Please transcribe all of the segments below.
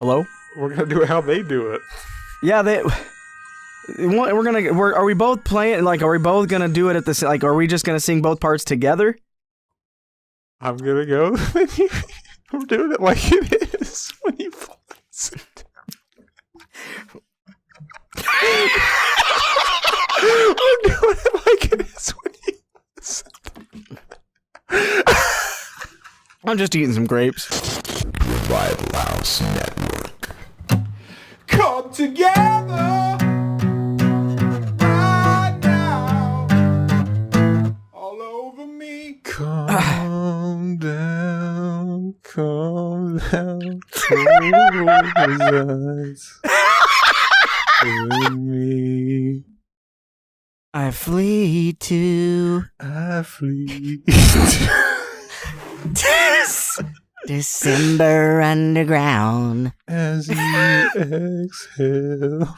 Hello? We're gonna do it how they do it. Yeah, are we both playing, like, are we both gonna do it at the, like, are we just gonna sing both parts together? I'm gonna go. We're doing it like it is when you place it. We're doing it like it is when you place it. I'm just eating some grapes. Rival House Network. Come together right now, all over me. Calm down, close eyes with me. I flee to December underground. As you exhale,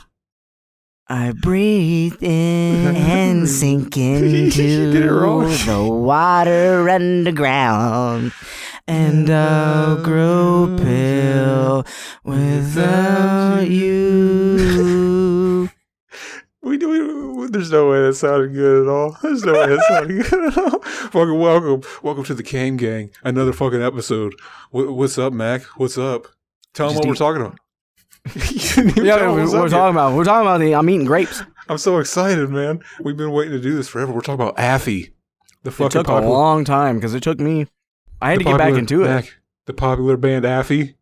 I breathe in and sink into did it wrong. the water underground. And I'll grow pale without you. There's no way that sounded good at all. There's no way that sounded good at all. Fucking welcome to the Cane Gang. Another fucking episode. What's up, Mac? What's up? Tell them what we're talking about. Yeah, we're talking about I'm eating grapes. I'm so excited, man. We've been waiting to do this forever. We're talking about AFI. The fucking It took a long time because it took me. I had to get back into it. Mac, the popular band AFI.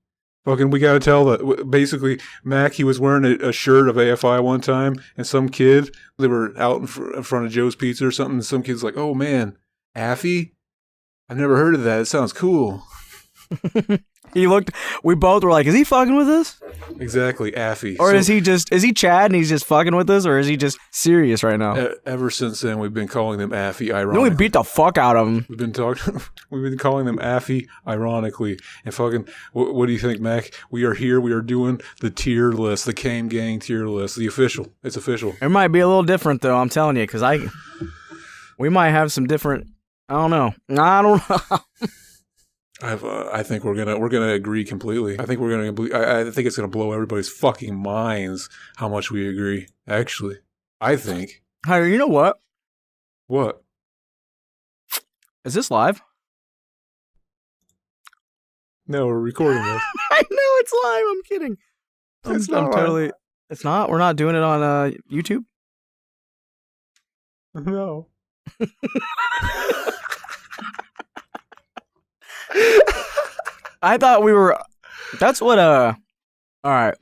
Fucking, we gotta tell that. Basically, Mac, he was wearing a shirt of AFI one time, and some kid, they were out in front of Joe's Pizza or something, and some kid's like, "Oh man, AFI? I've never heard of that. It sounds cool." We both were like, is he fucking with us? Exactly, AFI. Or is he Chad and he's just fucking with us, or is he just serious right now? Ever since then, we've been calling them AFI ironically. No, we beat the fuck out of him. We've been calling them AFI ironically. And fucking, what do you think, Mac? We are here. We are doing the tier list, the Cane Gang tier list, the official. It's official. It might be a little different though. I'm telling you, because we might have some different. I don't know. I think we're gonna agree completely. I think I think it's gonna blow everybody's fucking minds how much we agree. Actually, I think. Hey, you know what? What? Is this live? No, we're recording this. I know it's live. I'm kidding. It's not totally. It's not. We're not doing it on YouTube. No. I thought we were. That's what. All right.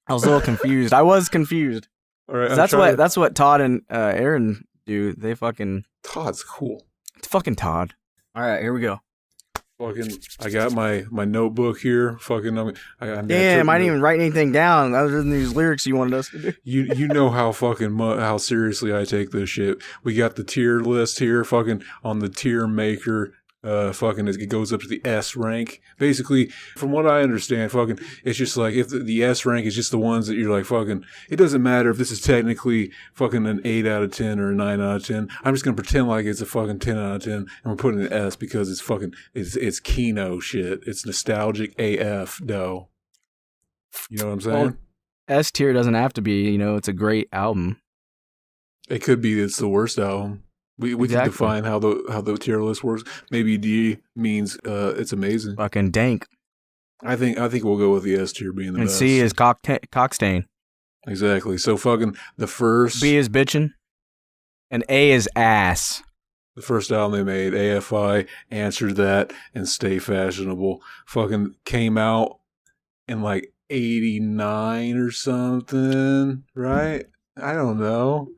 I was a little confused. I was confused. All right. That's what Todd and Aaron do. They fucking. Todd's cool. It's fucking Todd. All right, here we go. Fucking, I got my notebook here. Fucking, Damn, I didn't even write anything down other than these lyrics you wanted us to do. You know how fucking how seriously I take this shit. We got the tier list here. Fucking on the tier maker. Fucking it goes up to the S rank. Basically, from what I understand, fucking it's just like if the S rank is just the ones that you're like fucking. It doesn't matter if this is technically fucking an 8 out of 10 or a 9 out of 10. I'm just gonna pretend like it's a fucking 10 out of 10, and we're putting an S because it's fucking it's Kino shit. It's nostalgic AF though. You know what I'm saying? Well, S tier doesn't have to be. It's a great album. It could be it's the worst album. We Exactly. can define how the tier list works. Maybe D means it's amazing. Fucking dank. I think we'll go with the S tier being the and best. C is cockstain. Exactly. So fucking the first B is bitchin'. And A is ass. The first album they made, AFI, Answer That, and Stay Fashionable, fucking came out in like 89 or something, right? I don't know.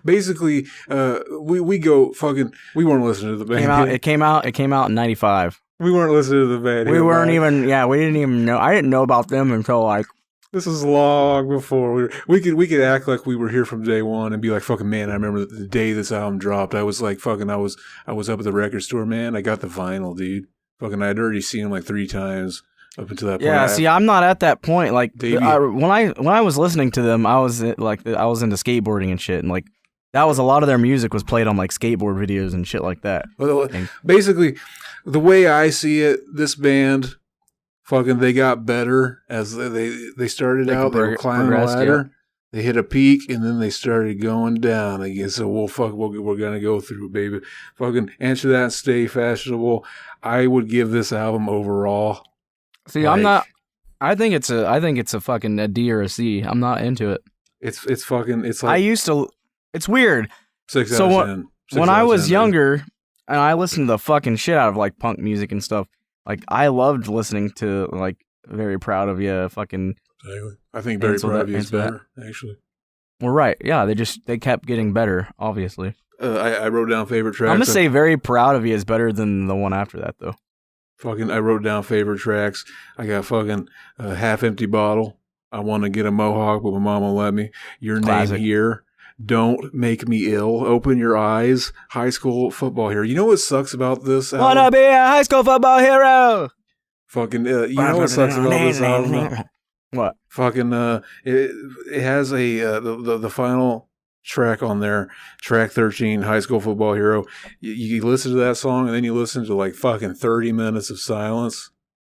Basically, we go fucking. We weren't listening to the band. It came out in 95. We weren't listening to the band. We weren't even. Yeah, we didn't even know. I didn't know about them until like. This was long before we could act like we were here from day one and be like, fucking man, I remember the day this album dropped. I was like, fucking, I was up at the record store, man. I got the vinyl, dude. Fucking, I'd already seen him like 3 times. Up until that point. Yeah, see, I'm not at that point. Like, when I was listening to them, I was into skateboarding and shit, and like that was a lot of their music was played on like skateboard videos and shit like that. Well, basically, the way I see it, this band Fucking, they got better as they started out. They were climbing the ladder. Yeah. They hit a peak, and then they started going down again. So, we're going to go through, baby. Fucking Answer That and Stay Fashionable. I would give this album overall. See, I'm not. I think it's a fucking a D or a C. I'm not into it. It's fucking. It's like I used to. It's weird. 6 out of 10. When I was younger, and I listened to the fucking shit out of like punk music and stuff. Like I loved listening to like Very Proud of You. Fucking. I think Very Proud of You is better, actually. Well, right. Yeah, they kept getting better, obviously. I wrote down favorite tracks. I'm going to say Very Proud of You is better than the one after that, though. Fucking, I wrote down favorite tracks. I got fucking Half Empty Bottle. I Want to Get a Mohawk, but my mom won't let me. Your Classic. Name Here. Don't Make Me Ill. Open Your Eyes. High School Football Hero. You know what sucks about this album? Wanna be a high school football hero. Fucking, you know what sucks about this album? What? Fucking, it has the final track on there, track 13, High School Football Hero. You listen to that song, and then you listen to like fucking 30 minutes of silence,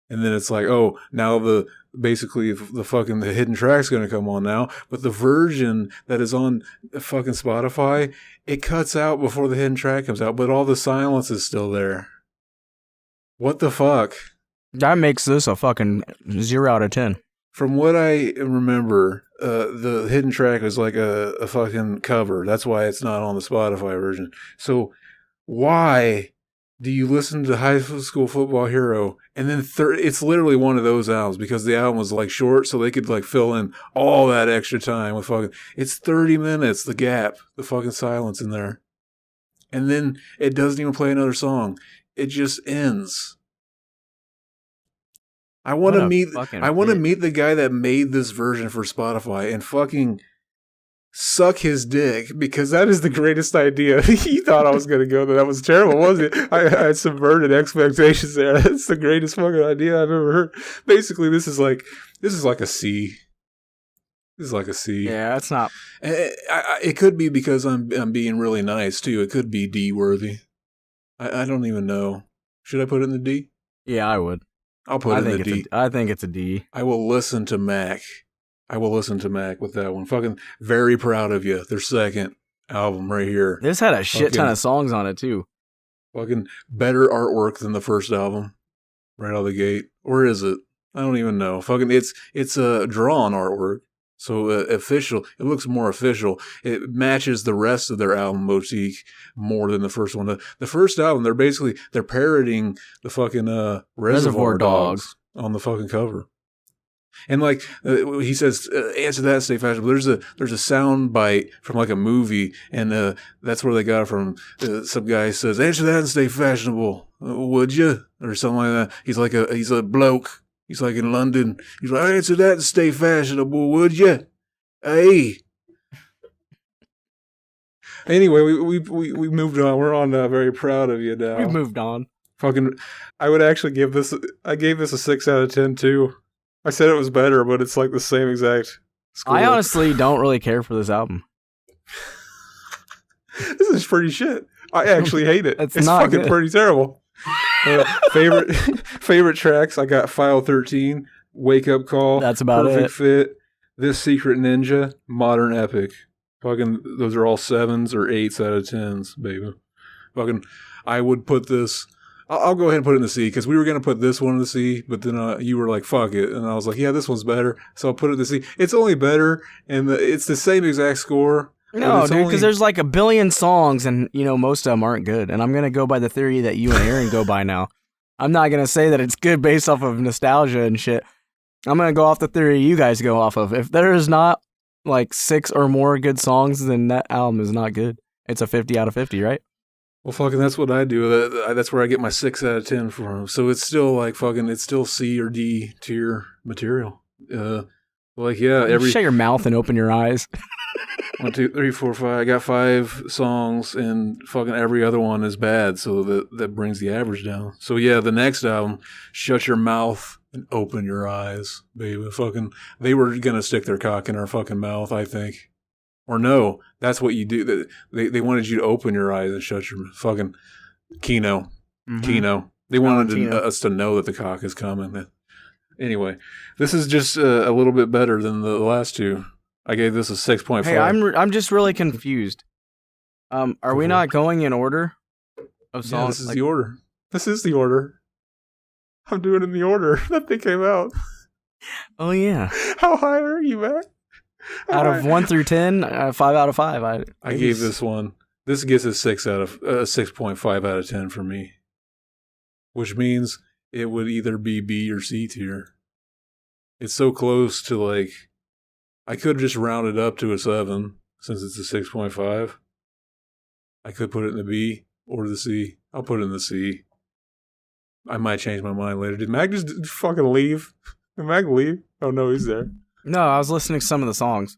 and then it's like, oh, now the hidden track's gonna come on now, but the version that is on fucking Spotify, it cuts out before the hidden track comes out, but all the silence is still there. What the fuck? That makes this a fucking 0 out of 10. From what I remember, the hidden track is like a fucking cover. That's why it's not on the Spotify version. So why do you listen to High School Football Hero and then it's literally one of those albums because the album was like short, so they could like fill in all that extra time with fucking. It's 30 minutes, the gap, the fucking silence in there, and then it doesn't even play another song. It just ends. I want to meet the guy that made this version for Spotify and fucking suck his dick because that is the greatest idea. He thought I was going to go there. That was terrible, wasn't it? I subverted expectations there. That's the greatest fucking idea I've ever heard. Basically, this is like a C. This is like a C. Yeah, it's not. It could be because I'm being really nice too. It could be D worthy. I don't even know. Should I put it in the D? Yeah, I would. I'll put it in the D. I think it's a D. I will listen to Mac. With that one. Fucking Very Proud of You. Their second album right here. This had a shit ton of songs on it too. Fucking better artwork than the first album. Right out of the gate. Or is it? I don't even know. Fucking it's a drawn artwork. So official. It looks more official. It matches the rest of their album motif more than the first one. The first album, they're parodying the fucking Reservoir Dogs on the fucking cover. And like he says, answer that, stay fashionable. There's a sound bite from like a movie, and that's where they got it from. Some guy says, "Answer that and stay fashionable, would you?" or something like that. He's a bloke. He's like in London. He's like, "Answer that and stay fashionable, would you?" Hey. Anyway, we moved on. We're on Very Proud of You now. We've moved on. Fucking, I would actually give this. I gave this a 6 out of 10 too. I said it was better, but it's like the same exact score. I honestly don't really care for this album. This is pretty shit. I actually hate it. It's not fucking good. pretty terrible. Favorite tracks, I got File 13, Wake Up Call. That's about Perfect it. Fit, This Secret Ninja, Modern Epic. Fucking, those are all 7s or 8s out of 10s, baby. Fucking, I would put this. I'll go ahead and put it in the C because we were going to put this one in the C, but then you were like, fuck it. And I was like, yeah, this one's better. So I'll put it in the C. It's only better, and it's the same exact score. No, dude, because there's like a billion songs, and most of them aren't good. And I'm going to go by the theory that you and Aaron go by now. I'm not going to say that it's good based off of nostalgia and shit. I'm going to go off the theory you guys go off of. If there is not like 6 or more good songs, then that album is not good. It's a 50 out of 50, right? Well, fucking, that's what I do. That's where I get my 6 out of 10 from. So it's still like fucking, it's still C or D tier material. Like, yeah, Shut your mouth and open your eyes. 1, 2, 3, 4, 5. I got 5 songs, and fucking every other one is bad. So that brings the average down. So yeah, the next album, Shut Your Mouth and Open Your Eyes, baby. Fucking, they were gonna stick their cock in our fucking mouth, I think. Or no, that's what you do. They wanted you to open your eyes and shut your fucking Kino. Mm-hmm. Kino. They wanted us to know that the cock is coming. Anyway, this is just a little bit better than the last two. I gave this a 6.5. Hey, I'm just really confused. Are we not going in order of songs? Yeah, this is the order. This is the order. I'm doing it in the order that they came out. Oh yeah. How high are you, man? Out of 1 through 10, 5 out of 5. I gave this one. This gets a 6.5 out of 10 for me, which means it would either be B or C tier. It's so close to like, I could just round it up to a 7 since it's a 6.5. I could put it in the B or the C. I'll put it in the C. I might change my mind later. Did Mag just fucking leave? Did Mag leave? Oh no, he's there. No, I was listening to some of the songs.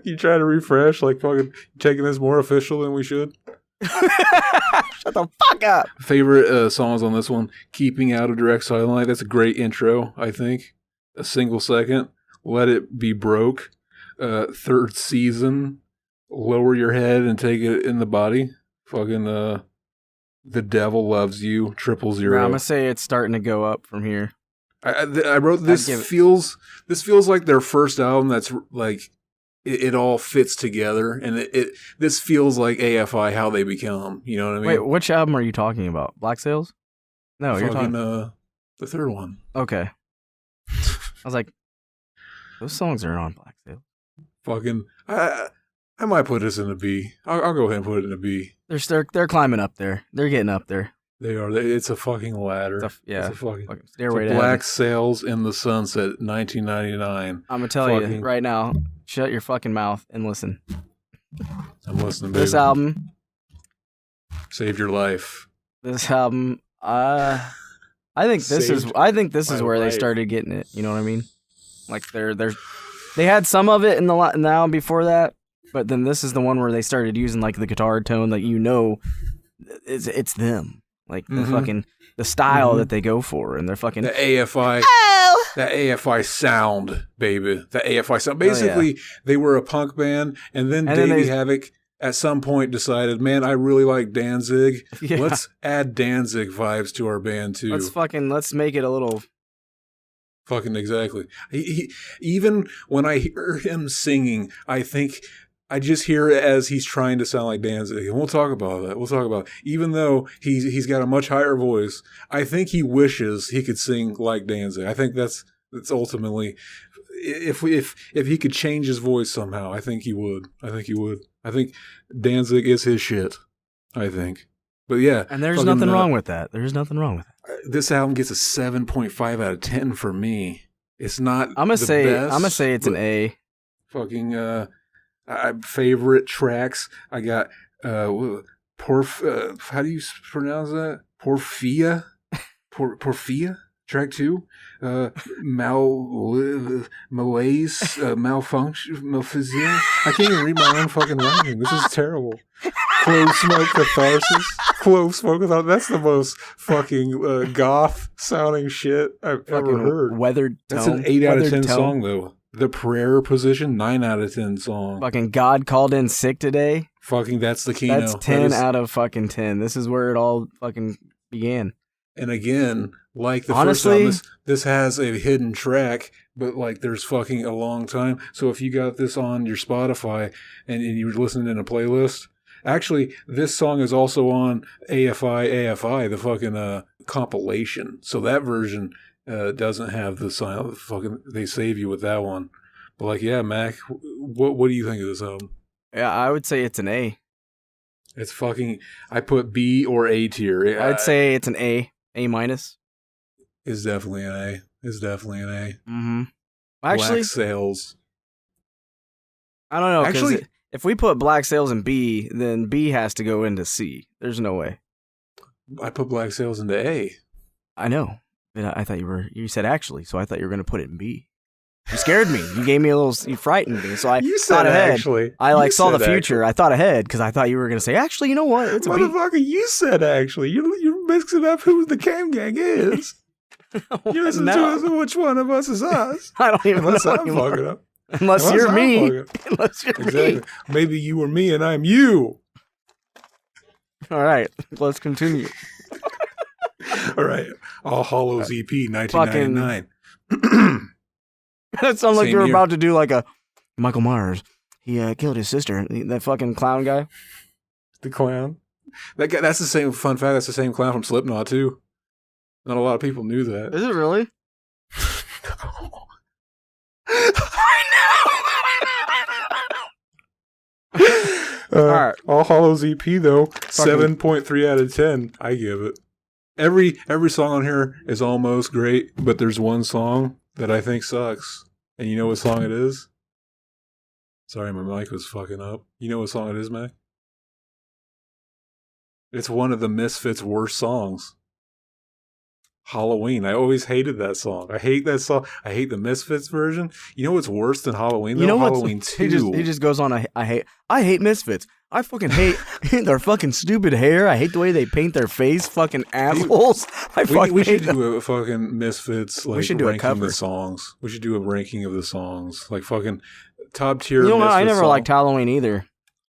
You try to refresh, like fucking taking this more official than we should. Shut the fuck up. Favorite songs on this one: "Keeping Out of Direct Sunlight." That's a great intro, I think. "A Single Second," "Let It Be Broke," "Third Season," "Lower Your Head and Take It in the Body," fucking "The Devil Loves You," 000. I'm gonna say it's starting to go up from here. I wrote this. This feels like their first album. That's like it all fits together, and this feels like AFI how they become. You know what I mean? Wait, which album are you talking about? Black Sails? No, you're talking the third one. Okay. I was like, those songs aren't on Black Sails. Fucking, I might put this in a B. I'll go ahead and put it in a B. They're climbing up there. They're getting up there. They are. It's a fucking ladder. It's a fucking stairway to Black heaven. Sails in the Sunset, 1999. I'm gonna tell you right now. Shut your fucking mouth and listen. I'm listening, baby. This album saved your life. This album, I think this is where they started getting it. You know what I mean? Like they had some of it in the album before that, but then this is the one where they started using like the guitar tone, like it's them. Like the fucking the style that they go for, and they're fucking the AFI, that AFI sound, baby. The AFI sound. Basically, they were a punk band, and then Davey Havok at some point decided, man, I really like Danzig. Yeah. Let's add Danzig vibes to our band too. Let's make it a little. Fucking exactly. He even when I hear him singing, I just hear it as he's trying to sound like Danzig. And we'll talk about that. Even though he's got a much higher voice, I think he wishes he could sing like Danzig. I think that's ultimately, if he could change his voice somehow, I think he would. I think Danzig is his shit. I think. But yeah. And there's nothing wrong with that. This album gets a 7.5 out of 10 for me. It's not I'm gonna say it's an A. Fucking favorite tracks. I got how do you pronounce that? Porfia track 2. Malaise, malfunction. I can't even read my own fucking writing. This is terrible. Clove Smoke Catharsis. That's the most fucking goth sounding shit I've ever heard. Weathered tone. That's an 8 out of 10 song though. The Prayer Position, 9 out of 10 song. Fucking God Called In Sick Today. Fucking that's the Kino. That's 10 out of fucking 10. This is where it all fucking began. And again, like the first album, this has a hidden track, but like there's fucking a long time. So if you got this on your Spotify and you're listening in a playlist, actually this song is also on AFI, the fucking compilation. So that version doesn't have the sign. Fucking, they save you with that one. But like, yeah, Mac, what do you think of this album? Yeah, I would say it's an A. It's fucking. I put B or A tier. I'd say it's an A minus. It's definitely an A. Mm-hmm. Actually, Black Sails. I don't know. Actually, if we put Black Sails in B, then B has to go into C. There's no way. I put Black Sails into A. I know. I thought you said actually, so I thought you were going to put it in B. You scared me. You gave me you frightened me. So I thought ahead. Actually. I saw the future. Actually. I thought ahead because I thought you were going to say, actually, you know what? It's a motherfucker, B. you said actually. You're mixing up who the Cam Gang is. You listen to us and which one of us is us. I don't even know I'm fucking up. Unless you're me. Unless you're me. Maybe you were me and I'm you. All right. Let's continue. All right. All Hallows EP, 1999. That sounds like Same you're year. about to do like a Michael Myers. He killed his sister. That fucking clown guy. The clown. That guy, that's the same, fun fact, that's the same clown from Slipknot, too. Not a lot of people knew that. Is it really? Alright. All Hallows EP though, 7.3 out of 10. I give it. Every song on here is almost great, but there's one song that I think sucks. And you know what song it is? Sorry, my mic was fucking up. You know what song it is, Mac? It's one of the Misfits' worst songs. Halloween. I always hated that song. I hate that song. I hate the Misfits version. You know what's worse than Halloween? Though? You know what? Halloween 2. He just goes on. I hate Misfits. I fucking hate their fucking stupid hair. I hate the way they paint their face. Fucking assholes. We should do a fucking Misfits like we should do a ranking cover. of the songs. We should do a ranking of the songs. Like fucking top tier. You know what? Misfits I never song. liked Halloween either.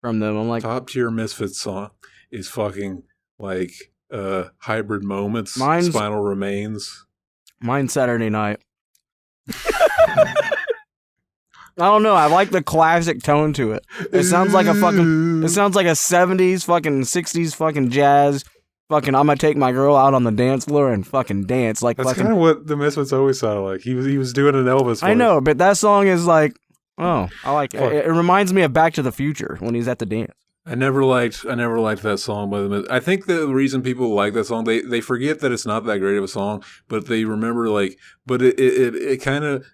From them, I'm like Top tier Misfits song is fucking like Hybrid Moments, Mine's- Spinal Remains. mine's Saturday Night. I don't know. I like the classic tone to it. It sounds like a fucking. It sounds like a 70s fucking 60s fucking jazz. Fucking, I'm gonna take my girl out on the dance floor and fucking dance like That's fucking. kind of what the Misfits always sounded like. He was doing an Elvis. I voice. know, but that song is like, oh, I like it. Fuck. It reminds me of Back to the Future when he's at the dance. I never liked that song by the Misfits. I think the reason people like that song, they forget that it's not that great of a song, but they remember but it kind of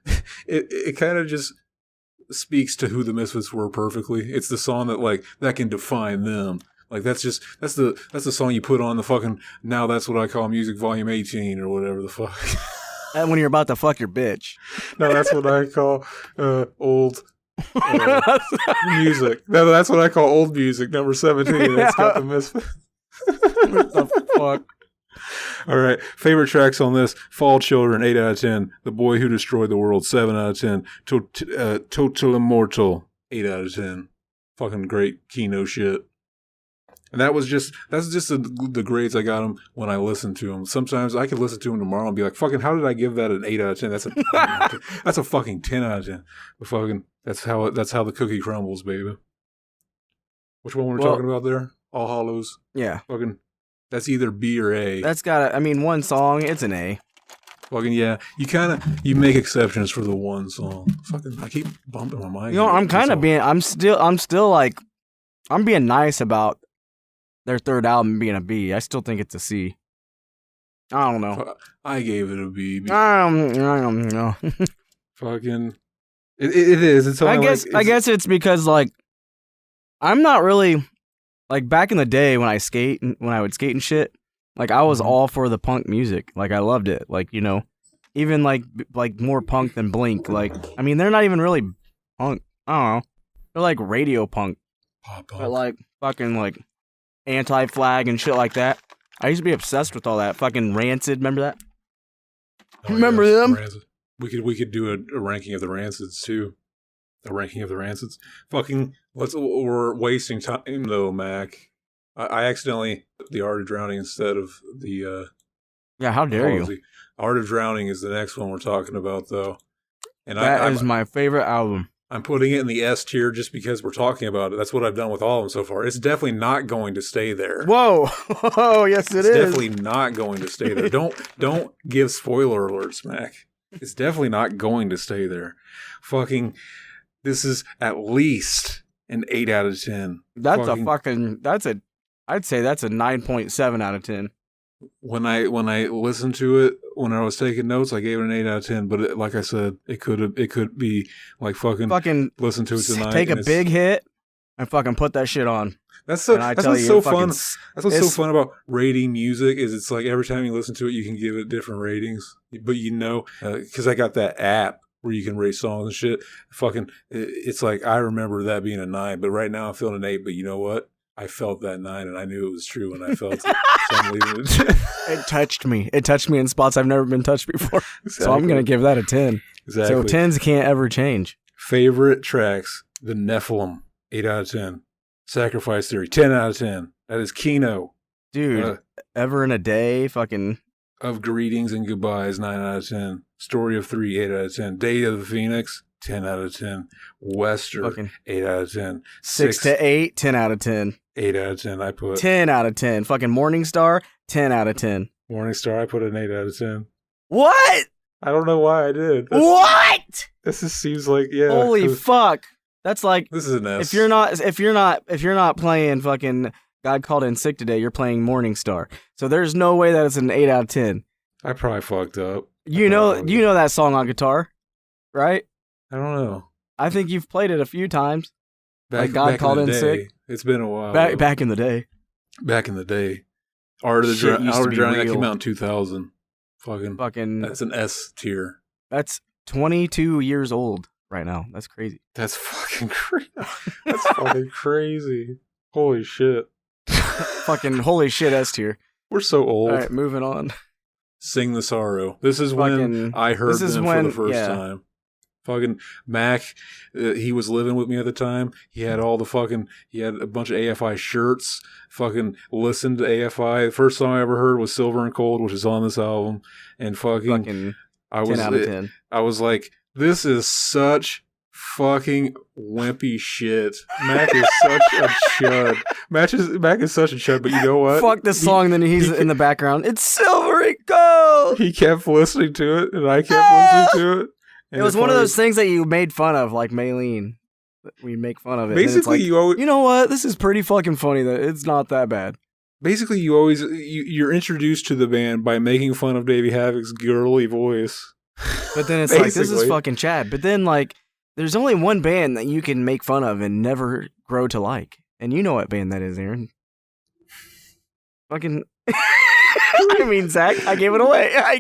it kind of just speaks to who the Misfits were perfectly. It's the song that can define them. Like that's the song you put on the fucking Now That's What I Call Music Volume 18 or whatever the fuck. And when you're about to fuck your bitch. No, that's what I call old music. No, that's what I call old music. Number 17. That's got the Misfits. What the fuck? All right. Favorite tracks on this: Fall Children, 8 out of 10. The Boy Who Destroyed the World, 7 out of 10. Total Immortal, 8 out of 10. Fucking great Kino shit. And that's just the grades I got them when I listened to them. Sometimes I could listen to them tomorrow and be like, fucking, how did I give that an 8 out of 10? That's a fucking 10 out of 10. But fucking, that's how the cookie crumbles, baby. Which one were we talking about there? All Hallows. Yeah. Fucking, that's either B or A. That's got one song, it's an A. Fucking, yeah. You make exceptions for the one song. Fucking, I keep bumping my mic. You know, I'm still like, I'm being nice about their third album being a B. I still think it's a C. I don't know. I gave it a B. I don't know. Fucking, it is. It's only I guess it's because like, I'm not really like back in the day when I would skate and shit. Like I was all for the punk music. Like I loved it. Like, you know, even like more punk than Blink. Like, I mean, they're not even really punk. I don't know. They're like radio punk. pop But like fucking like Anti-Flag and shit like that. I used to be obsessed with all that. Fucking Rancid, remember that? Remember them? Rancid. We could do a ranking of the Rancids too. A ranking of the Rancids. Fucking we're wasting time though, Mac. I accidentally put The Art of Drowning instead of the Yeah, how dare you? policy. Art of Drowning is the next one we're talking about though. And That is my favorite album. I'm putting it in the S tier just because we're talking about it. That's what I've done with all of them so far. It's definitely not going to stay there. Whoa! Oh, yes, It's definitely not going to stay there. Don't give spoiler alerts, Mac. It's definitely not going to stay there. Fucking, this is at least an 8 out of 10. I'd say that's a 9.7 out of 10. When I listened to it, when I was taking notes, I gave it an 8 out of 10. But like I said, it could be like fucking listen to it tonight. Take a big hit and fucking put that shit on. That's what's so fun. That's what's so fun about rating music is it's like every time you listen to it, you can give it different ratings. But you know, because I got that app where you can rate songs and shit. Fucking, it's like I remember that being a 9, but right now I'm feeling an 8. But you know what? I felt that 9, and I knew it was true, and I felt it. So I'm leaving it. It touched me. It touched me in spots I've never been touched before. Exactly. So I'm gonna give that a 10. Exactly. So 10s can't ever change. Favorite tracks: The Nephilim, 8 out of 10. Sacrifice Theory, 10 out of 10. That is Kino. Dude, Ever in a Day, fucking of Greetings and Goodbyes, 9 out of 10. Story of 3, 8 out of 10. Day of the Phoenix, 10 out of 10. Wester, Fucking 8 out of 10. 6 to 8, 10 out of 10. 8 out of 10. I put 10 out of 10. Fucking Morningstar, 10 out of 10. Morningstar. I put an 8 out of 10. What? I don't know why I did. What? This just seems like Holy fuck! That's like this is an S. if you're not playing fucking God Called In Sick Today, you're playing Morningstar. So there's no way that it's an 8 out of 10. I probably fucked up. You know that song on guitar, right? I don't know. I think you've played it a few times. Back, Like God back Called in the In day. Sick. It's been a while. Back in the day. Back in the day. Art of the Shit used to be Drowning that real. came out in 2000. Fucking. That's That's an S tier. 22 years old right now. That's crazy. That's fucking crazy. That's fucking crazy. Holy shit. Fucking holy shit S tier. We're so old. All right, moving on. Sing the Sorrow. This is when I heard them for the first time. Fucking Mac, he was living with me at the time. He had he had a bunch of AFI shirts. Fucking listened to AFI. The first song I ever heard was Silver and Cold, which is on this album. And fucking I 10 out of 10. I was like, this is such fucking wimpy shit. Mac is such a chud. Mac is such a chud, but you know what? Fuck this song, then he's in the background. It's Silver and Gold! He kept listening to it, and I kept listening to it. It was one of those things that you made fun of, like Maylene. We make fun of it. Basically, like, you know what? This is pretty fucking funny. That it's not that bad. Basically, you're introduced to the band by making fun of Davey Havok's girly voice. But then it's like, this is fucking Chad. But then, like, there's only one band that you can make fun of and never grow to like. And you know what band that is, Aaron. Fucking... I mean, Zach, I gave it away. I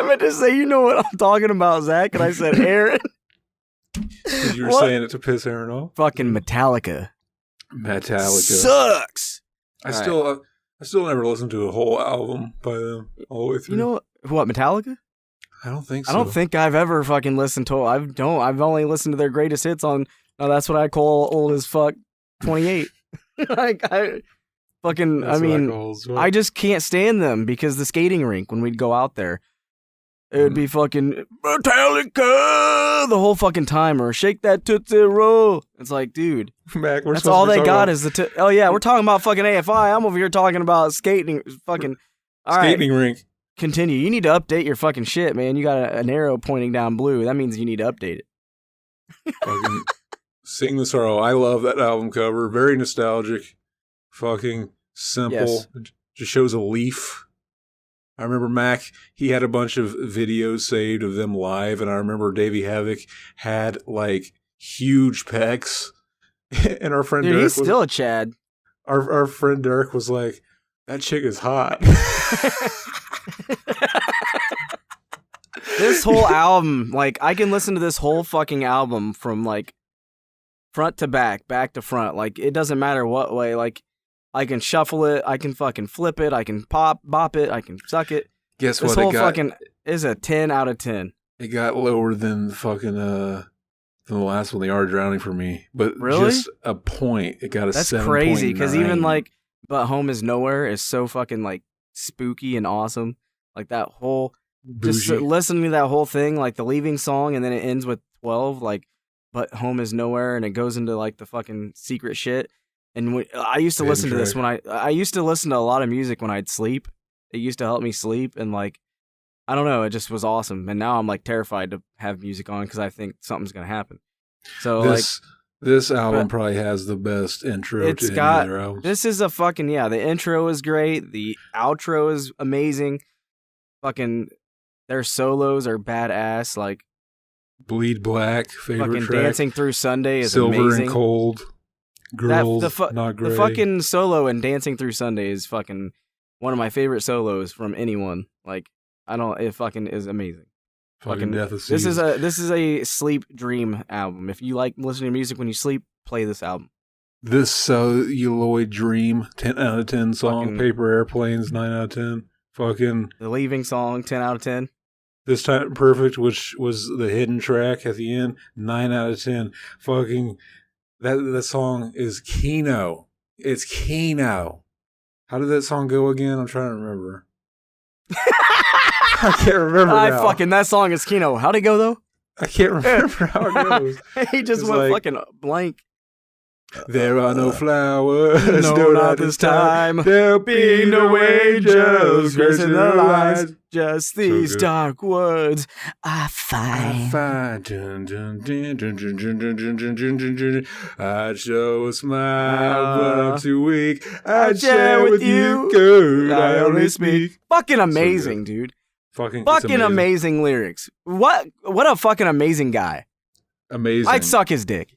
meant to say, you know what I'm talking about, Zach, and I said Aaron. You were saying it to piss Aaron off? Fucking Metallica. Sucks! I still never listened to a whole album by them all the way through. You know what, Metallica? I don't think so. I don't think I've ever fucking listened to it. I've only listened to their greatest hits on, that's what I call old as fuck, 28. I just can't stand them because the skating rink, when we'd go out there, it would be fucking Metallica the whole fucking time, or shake that Tootsie Roll. It's like, dude, Mac, that's all they got is the oh yeah, we're talking about fucking AFI. I'm over here talking about skating, fucking skating rink. Continue. You need to update your fucking shit, man. You got an arrow pointing down blue. That means you need to update it. Fucking Sing the Sorrow. I love that album cover. Very nostalgic. Fucking simple. Yes. Just shows a leaf. I remember Mac, he had a bunch of videos saved of them live, and I remember Davey Havok had, like, huge pecs. And our friend Dude, Derek he's still a Chad. Our friend Derek was like, that chick is hot. This whole album, like, I can listen to this whole fucking album from, like, front to back to front. Like, it doesn't matter what way. Like, I can shuffle it, I can fucking flip it, I can bop it, I can suck it. Guess this what? This whole fucking is a 10 out of 10. It got lower than fucking than the last one, The Art of Drowning for me. But really? Just a point. It got a 7.9. That's crazy, because even, like, But Home Is Nowhere is so fucking, like, spooky and awesome. Like, that whole... Bougie. Just listening to that whole thing, like, the leaving song, and then it ends with 12, like, But Home Is Nowhere, and it goes into, like, the fucking secret shit. And I used to listen to this when I used to listen to a lot of music when I'd sleep. It used to help me sleep, and, like, I don't know, it just was awesome. And now I'm, like, terrified to have music on because I think something's going to happen. So, this album probably has the best intro it's to got, any other album. This is a fucking, the intro is great. The outro is amazing. Fucking, their solos are badass. Like, Bleed Black, favorite fucking track. Dancing Through Sunday is Silver amazing. and Cold. Girls, Not Gray. The fucking solo in Dancing Through Sunday is fucking one of my favorite solos from anyone. Like, it fucking is amazing. Fucking Death of Seas. This is a sleep dream album. If you like listening to music when you sleep, play this album. This Celluloid Dream, 10 out of 10 song. Fucking, Paper Airplanes, 9 out of 10. Fucking The Leaving Song, 10 out of 10. This Time Perfect, which was the hidden track at the end, 9 out of 10. Fucking that song is Kino. It's Kino. How did that song go again? I'm trying to remember. I can't remember now. That song is Kino. How'd it go though? I can't remember how it goes. He just It's went like, fucking blank. There are no flowers, No, not this time. There'll be no angels gracing the lines. lines. Just these good. dark woods I I find. find. Dun, dun, dun, dun, dun, dun, dun, dun, dun, dun, dun, dun. I'd show a smile, but I'm too weak. I'd share with you, good. I only speak. Fucking amazing, dude. Fucking Amazing lyrics. What a fucking amazing guy. Amazing. I'd suck his dick.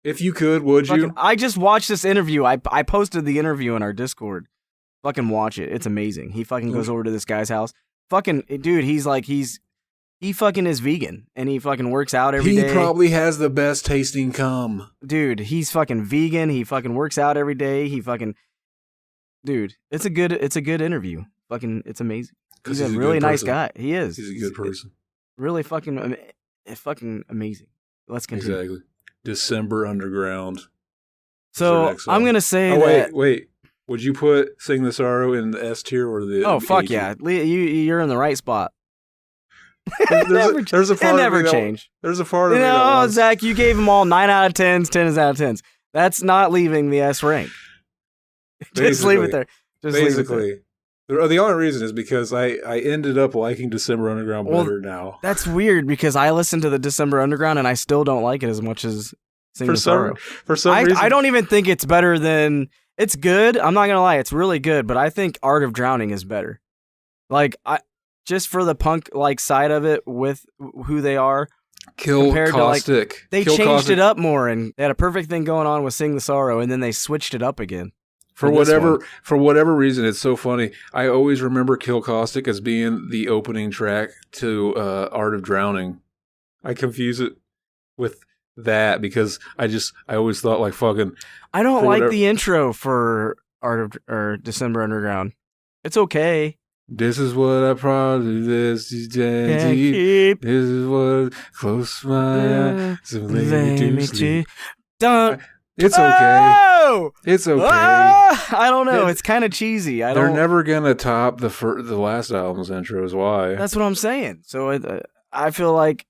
If you could, would you? I just watched this interview. I posted the interview in our Discord. Fucking watch it. It's amazing. He fucking goes over to this guy's house. Fucking dude, he fucking is vegan and he fucking works out every day. He probably has the best tasting cum. Dude, he's fucking vegan. He fucking works out every day. Dude, it's a good interview. Fucking, it's amazing. He's a really nice guy. He is. He's a good person. Really fucking amazing. Let's continue. Exactly. December Underground. So I'm gonna say wait. Would you put Sing the Sorrow in the S tier or the? Oh fuck A yeah! You're in the right spot. There's a part it never of me changed. There's a part of me that No, wants- Zach, you gave them all 9 out of 10s, 10 out of 10s. That's not leaving the S rank. Just leave it there. Basically. The only reason is because I ended up liking December Underground better now. That's weird because I listened to the December Underground and I still don't like it as much as Sing the Sorrow. For some reason. I don't even think it's better than... It's good. I'm not going to lie. It's really good, but I think Art of Drowning is better. Like, just for the punk like side of it with who they are. Kill Caustic. They changed it up more and they had a perfect thing going on with Sing the Sorrow and then they switched it up again. For whatever reason, it's so funny. I always remember Kill Caustic as being the opening track to Art of Drowning. I confuse it with that because I always thought like fucking. I don't like the intro for December Underground. It's okay. This is what I probably this is what close my eyes. So lay me to sleep. Don't. It's okay. Oh! It's okay. I don't know. It's kind of cheesy. They're never gonna top the last album's intros. Why? That's what I'm saying. So I feel like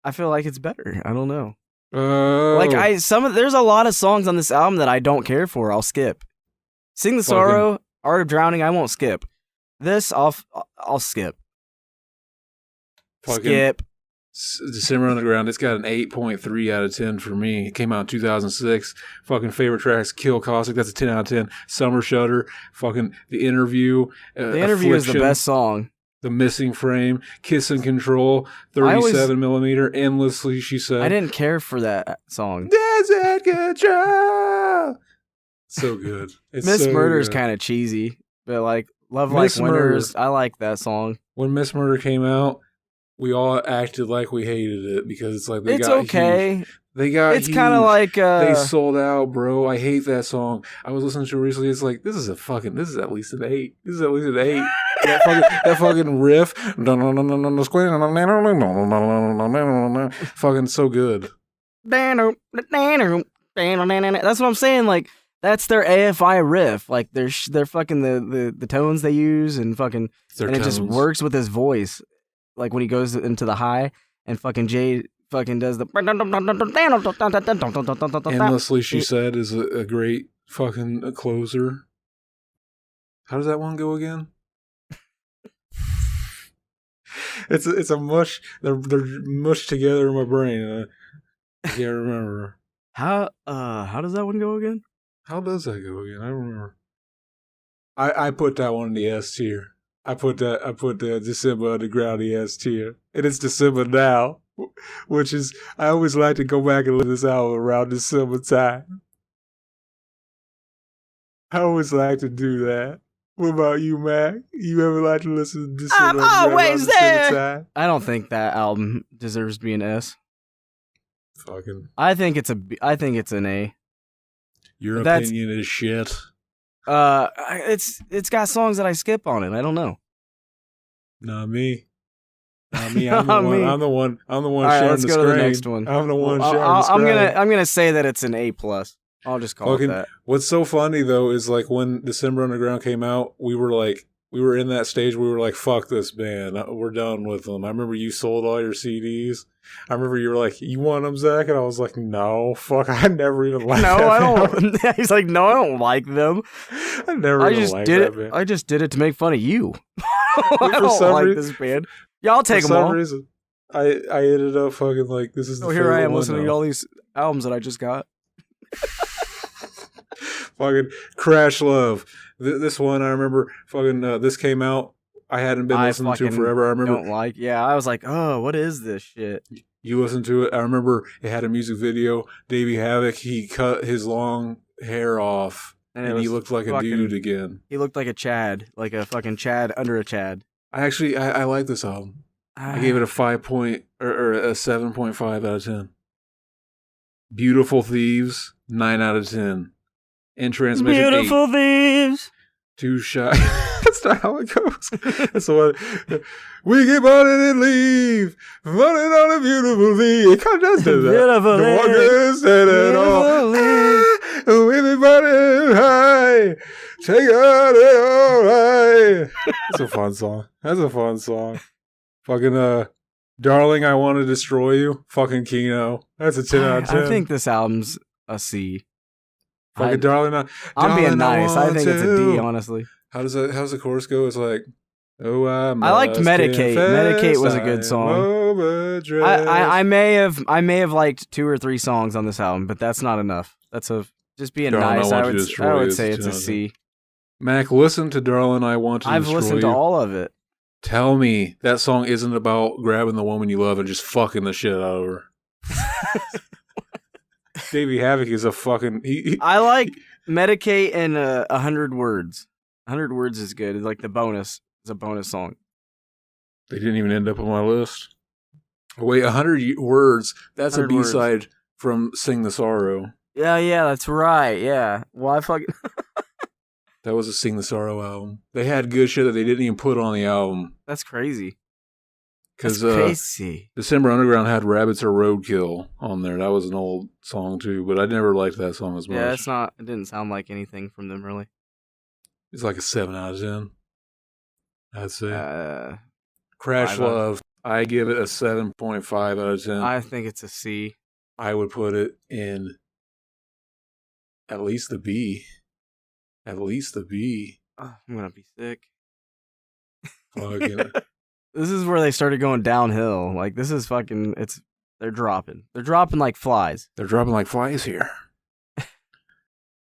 it's better. I don't know. There's a lot of songs on this album that I don't care for. I'll skip. Sing the Sorrow, Art of Drowning. I won't skip. This I'll skip. Skip. December Underground, it's got an 8.3 out of 10 for me. It came out in 2006. Fucking favorite tracks, Kill Caustic, that's a 10 out of 10. Summer Shudder, fucking The Interview. The Interview is the best song. The Missing Frame, Kiss and Control, 37 millimeter, Endlessly, She Said. I didn't care for that song. Desert Control! So good. Miss Murder's kind of cheesy, but like Love Like Winters, I like that song. When Miss Murder came out, we all acted like we hated it because it's like it's okay. Huge. They got it's kind of like they sold out, bro. I hate that song. I was listening to it recently. It's like this is at least an 8. This is at least an 8. that fucking riff, fucking so good. That's what I'm saying. Like that's their AFI riff. Like they're fucking the tones they use and fucking and it just works with his voice. Like when he goes into the high and fucking Jay fucking does the Endlessly She Said is a great fucking closer. How does that one go again? It's a mush. They're mushed together in my brain. I can't remember. How does that one go again? How does that go again? I don't remember. I put that one in the S tier. I put the December Underground in the S tier. And it's December now. Which is I always like to go back and listen to this album around December time. I always like to do that. What about you, Mac? You ever like to listen to December I'm always there. Time? I don't think that album deserves to be an S. Fucking. I think it's an A. Your opinion is shit. It's got songs that I skip on it. I don't know. Not me. I'm the one sharing let's the go screen. to the next one. I'm the one sharing the screen. I'm gonna say that it's an A+. I'll just call it that. What's so funny though is like when December Underground came out, we were like we were in that stage where we were like, fuck this band. We're done with them. I remember you sold all your CDs. I remember you were like, you want them, Zach? And I was like, no, fuck, I never even liked No, that I band. don't. He's like, no, I don't like them. I never even liked that band. I just did it to make fun of you. I For don't some like reason- this band. Yeah, I'll take For them all. some reason, I ended up fucking like, this is the So here I favorite am one listening now. to all these albums that I just got. Fucking Crash Love. This one, I remember fucking, this came out. I hadn't been listening to it forever. I remember Don't like. Yeah, I was like, oh, what is this shit? you listened to it. I remember it had a music video. Davey Havok, he cut his long hair off and he looked like a dude again. He looked like a Chad, like a fucking Chad under a Chad. I like this album. I gave it a 7.5 out of 10. Beautiful Thieves, 9 out of 10. In Transmission, Beautiful 8. Thieves. Too Shy. That's not how it goes. That's the one. We get money and leave. Money on a beautiful thief. It kind of does do that. Beautiful The one good said it all. Everybody high. Take out it all right. That's a fun song. Fucking, Darling, I Want to Destroy You. Fucking Keno. That's a 10 out of 10. I think this album's a C. Fucking Darling, I'm being nice. I think it's a D, want to. honestly. How's the chorus go? It's like, oh, I liked Medicate. Medicate was a good song. I may have liked 2 or 3 songs on this album, but that's not enough. That's just being Darling, nice. I I would say it's a C. Mac, listen to Darling, I Want to I've Destroy listened to You. all of it. Tell me that song isn't about grabbing the woman you love and just fucking the shit out of her. Davey Havok is a fucking... I like Medicate and 100 Words. 100 Words is good. It's like the bonus. It's a bonus song. They didn't even end up on my list. Wait, 100 Words. That's a 100 Words. B-side from Sing the Sorrow. Yeah, that's right. Yeah. Well, I fucking... That was a Sing the Sorrow album. They had good shit that they didn't even put on the album. That's crazy. Because That's crazy. December Underground had Rabbits Are Roadkill on there. That was an old song too, but I never liked that song as much. Yeah, it didn't sound like anything from them, really. It's like a 7 out of 10. I'd say. Crash 5 Love, I give it a 7.5 out of 10. I think it's a C. I would put it in at least the B. At least the B. Oh, I'm gonna be sick. Fucking. This is where they started going downhill. Like, this is fucking... They're dropping. They're dropping like flies. They're dropping like flies here.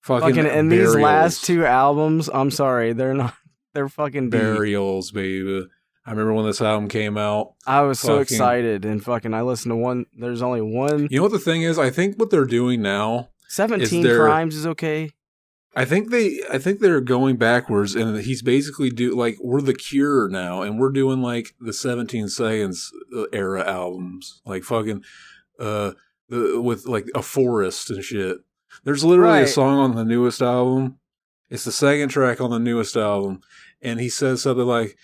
Fucking and these last 2 albums, I'm sorry, they're not... They're fucking D. Burials, baby. I remember when this album came out. I was so excited, and fucking I listened to one... There's only one... You know what the thing is? I think what they're doing now... 17 Crimes is okay. I think they're going backwards, and he's basically we're the Cure now, and we're doing like the 17 Seconds era albums, like fucking with like a forest and shit. There's literally a song on the newest album. It's the second track on the newest album, and he says something like,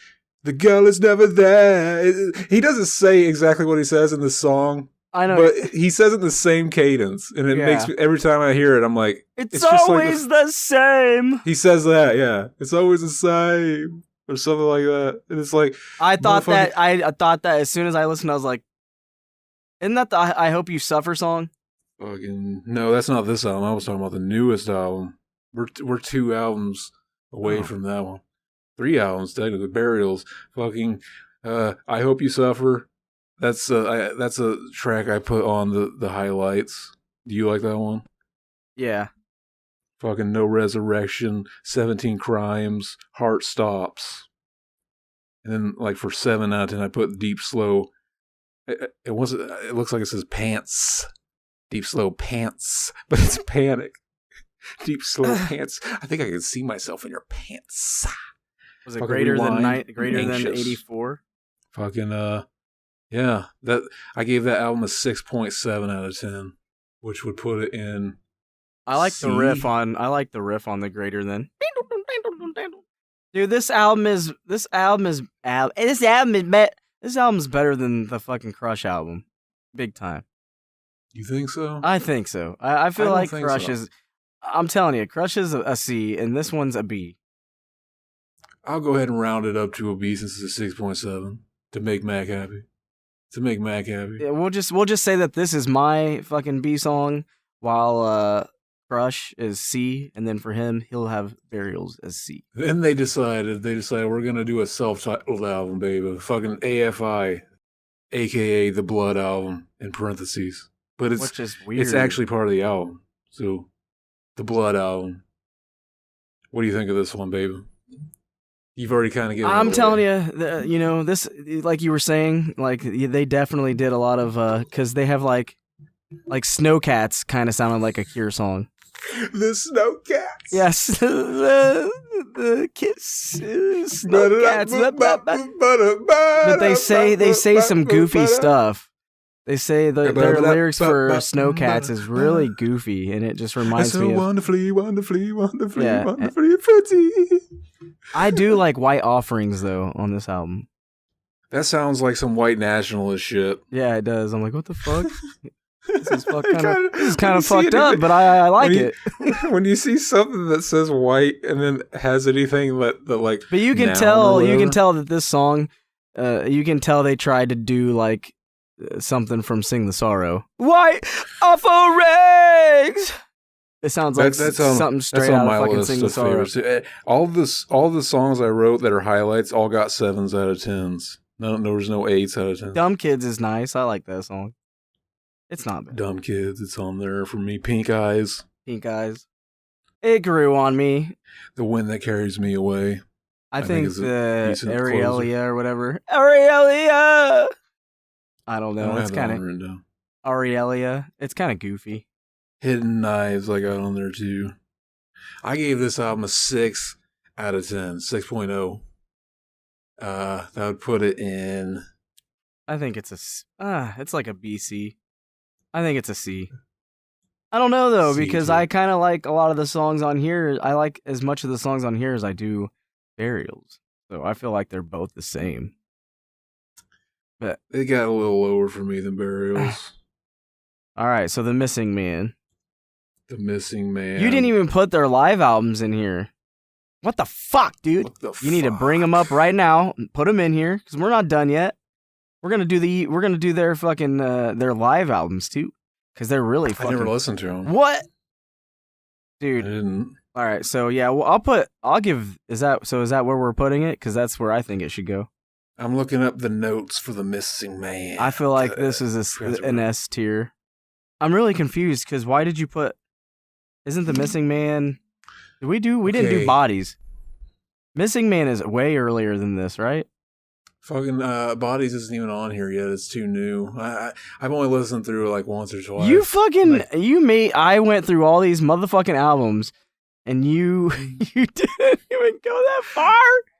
"The girl is never there." He doesn't say exactly what he says in the song. I know, but he says it in the same cadence, and it makes me, every time I hear it, I'm like, it's just always the same. He says that, yeah. It's always the same, or something like that. And it's like, I thought that as soon as I listened, I was like, isn't that the I Hope You Suffer song? Fucking no, that's not this album. I was talking about the newest album. We're 2 albums away from that one. 3 albums technically. Burials. Fucking I Hope You Suffer. That's a track I put on the highlights. Do you like that one? Yeah. Fucking No Resurrection, 17 Crimes, Heart Stops. And then like for 7 out of 10 I put Deep Slow. It looks like it says Pants. Deep Slow Pants, but it's Panic. Deep Slow Pants. I think I can see myself in your pants. Was it greater than 84? Fucking yeah, that I gave that album a 6.7 out of 10, which would put it in. I like the riff on the greater than. Dude, this album is better than the fucking Crush album, big time. You think so? I think so. I feel like Crush so. is. I'm telling you, Crush is a C, and this one's a B. I'll go ahead and round it up to a B since it's a 6.7 to make Mac happy. Yeah, we'll just say that this is my fucking B song, while Crush is C, and then for him, he'll have Burials as C. Then they decided we're gonna do a self-titled album, baby. Fucking AFI, aka the Blood album in parentheses. But Which is weird. It's actually part of the album. So the Blood album. What do you think of this one, baby? You've already kind of given. I'm telling you, this, like you were saying, like they definitely did a lot of, because they have like Snowcats kind of sounded like a Cure song. The Snowcats. Yes, the Kiss Snowcats. But they say some goofy stuff. They say their lyrics for Snowcats is really goofy, and it just reminds me of wonderfully Yeah. pretty. I do like White Offerings though on this album. That sounds like some white nationalist shit. Yeah, it does. I'm like, what the fuck? This is kind of fucked up, but I like it. When you see something that says white and then has anything that like, but you can tell that this song, you can tell they tried to do like something from Sing the Sorrow. White Offerings. It sounds like something straight out of fucking Sing the Sorrow. All the songs I wrote that are highlights all got 7s out of 10s. No, there was no 8s out of 10. Dumb Kids is nice. I like that song. It's not bad. Dumb Kids, it's on there for me. Pink Eyes. It grew on me. The Wind That Carries Me Away. I think the Aurelia or whatever. Aurelia! I don't know. It's kind of Aurelia. It's kind of goofy. Hidden Knives I got on there too. I gave this album a 6 out of 10. 6.0. That would put it in. I think it's it's like a BC. I think it's a C. I don't know though, because I kind of like a lot of the songs on here. I like as much of the songs on here as I do Burials. So I feel like they're both the same. But they got a little lower for me than Burials. All right, so The Missing Man. The Missing Man. You didn't even put their live albums in here. What the fuck, dude? You need to bring them up right now and put them in here because we're not done yet. We're gonna do their fucking their live albums too because they're really fucking. I never listened to them. What, dude? I didn't. All right, so yeah, well, I'll give. Is that where we're putting it? Because that's where I think it should go. I'm looking up the notes for The Missing Man. I feel like this is an S tier. I'm really confused because why did you put? Isn't The Missing Man? We didn't do Bodies. Missing Man is way earlier than this, right? Fucking Bodies isn't even on here yet. It's too new. I've only listened through it like once or twice. I went through all these motherfucking albums, and you didn't even go that far.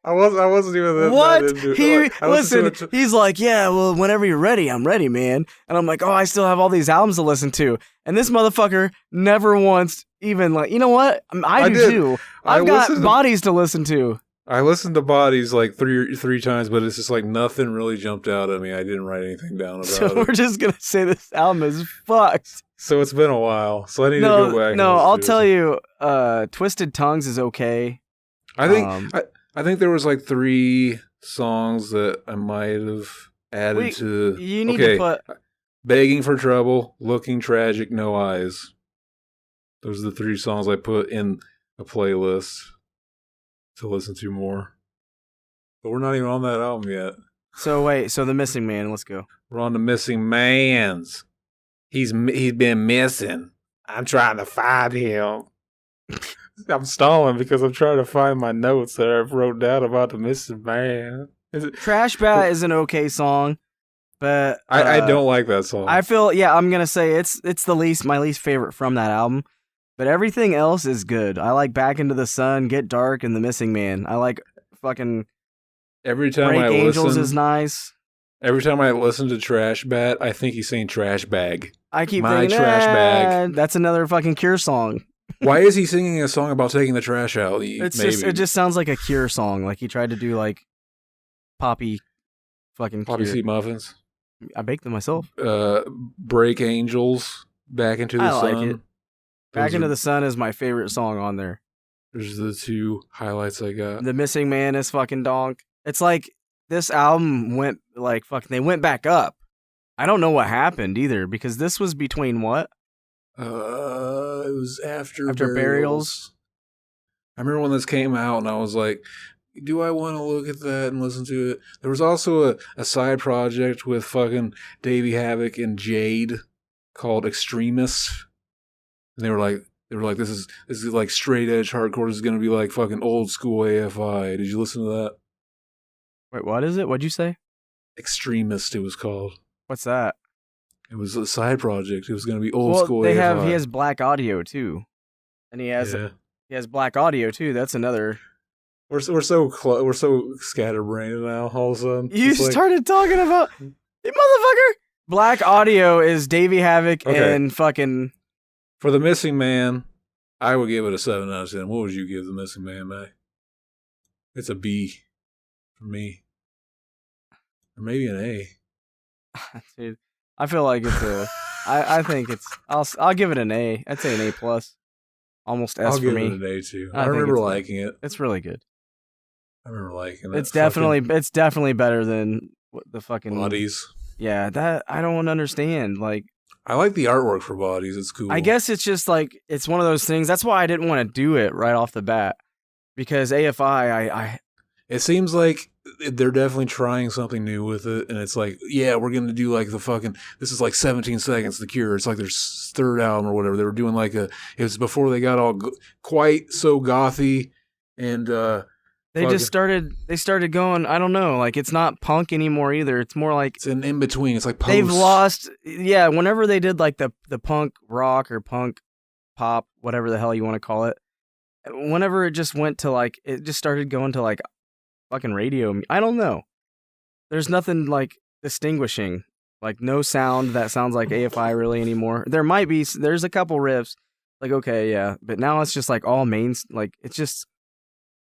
I wasn't even that. What? He's like, yeah, well, whenever you're ready, I'm ready, man. And I'm like, oh, I still have all these albums to listen to. And this motherfucker never once even like, you know what? I do too. I've got Bodies to listen to. I listened to Bodies like three times, but it's just like nothing really jumped out at me. I didn't write anything down about it. So we're just gonna say this album is fucked. So it's been a while. So I need to go back. No, I'll tell you. Twisted Tongues is okay. I think there was like 3 songs that I might have added to. You need to put Begging for Trouble, Looking Tragic, No Eyes. Those are the 3 songs I put in a playlist to listen to more. But we're not even on that album yet. So The Missing Man, let's go. We're on The Missing Man's. He's been missing. I'm trying to find him. I'm stalling because I'm trying to find my notes that I wrote down about The Missing Man. Trash Bat is an okay song, but I don't like that song. I feel I'm gonna say it's my least favorite from that album, but everything else is good. I like Back Into the Sun, Get Dark, and The Missing Man. I like fucking every time Break I Angels listen, is nice. Every time I listen to Trash Bat, I think he's saying trash bag. I keep my thinking, trash bag. That's another fucking Cure song. Why is he singing a song about taking the trash out? It just sounds like a Cure song. Like he tried to do like poppy Poppy Cure. seed muffins. I baked them myself. Break Angels, Back Into the Sun. I like it. Back Into the Sun is my favorite song on there. There's the two highlights I got. The Missing Man is fucking donk. It's like this album went like fucking. They went back up. I don't know what happened either because this was between what? It was after Burials. I remember when this came out, and I was like, "Do I want to look at that and listen to it?" There was also a side project with fucking Davey Havok and Jade called Extremists, and they were like, "This is like straight edge hardcore. This is gonna be like fucking old school AFI." Did you listen to that? Wait, what is it? What'd you say? Extremist, it was called. What's that? It was a side project. It was gonna be old school He AFI. has Black Audio too, and he has Black Audio too. That's another. We're so we're so scatterbrained now. All of a sudden, You started talking about you motherfucker. Black Audio is Davey Havok and fucking. For The Missing Man, I would give it a 7 out of 10. What would you give The Missing Man, Mac? It's a B for me, or maybe an A. Dude, I feel like it's a. I think it's. I'll give it an A. I'd say an A plus. Almost S I'll for give me. it an A too. I I think remember it's liking it. It's really good. I remember liking it. It's definitely better than the fucking Bodies. Yeah, that I don't understand. Like, I like the artwork for Bodies. It's cool. I guess it's just like it's one of those things. That's why I didn't want to do it right off the bat because AFI. It seems like they're definitely trying something new with it, and it's like, yeah, we're gonna do like the fucking. This is like 17 Seconds, The Cure. It's like their third album or whatever. They were doing like it was before they got all quite so gothy, and they started going. I don't know. Like it's not punk anymore either. It's more like it's an in between. It's like post. They've lost. Yeah, whenever they did like the punk rock or punk pop, whatever the hell you want to call it. Whenever it just went to like, it just started going to like fucking radio. I don't know. There's nothing like distinguishing. Like no sound that sounds like AFI really anymore. There might be. There's a couple riffs. Like okay, yeah, but now it's just like all mains. Like it's just.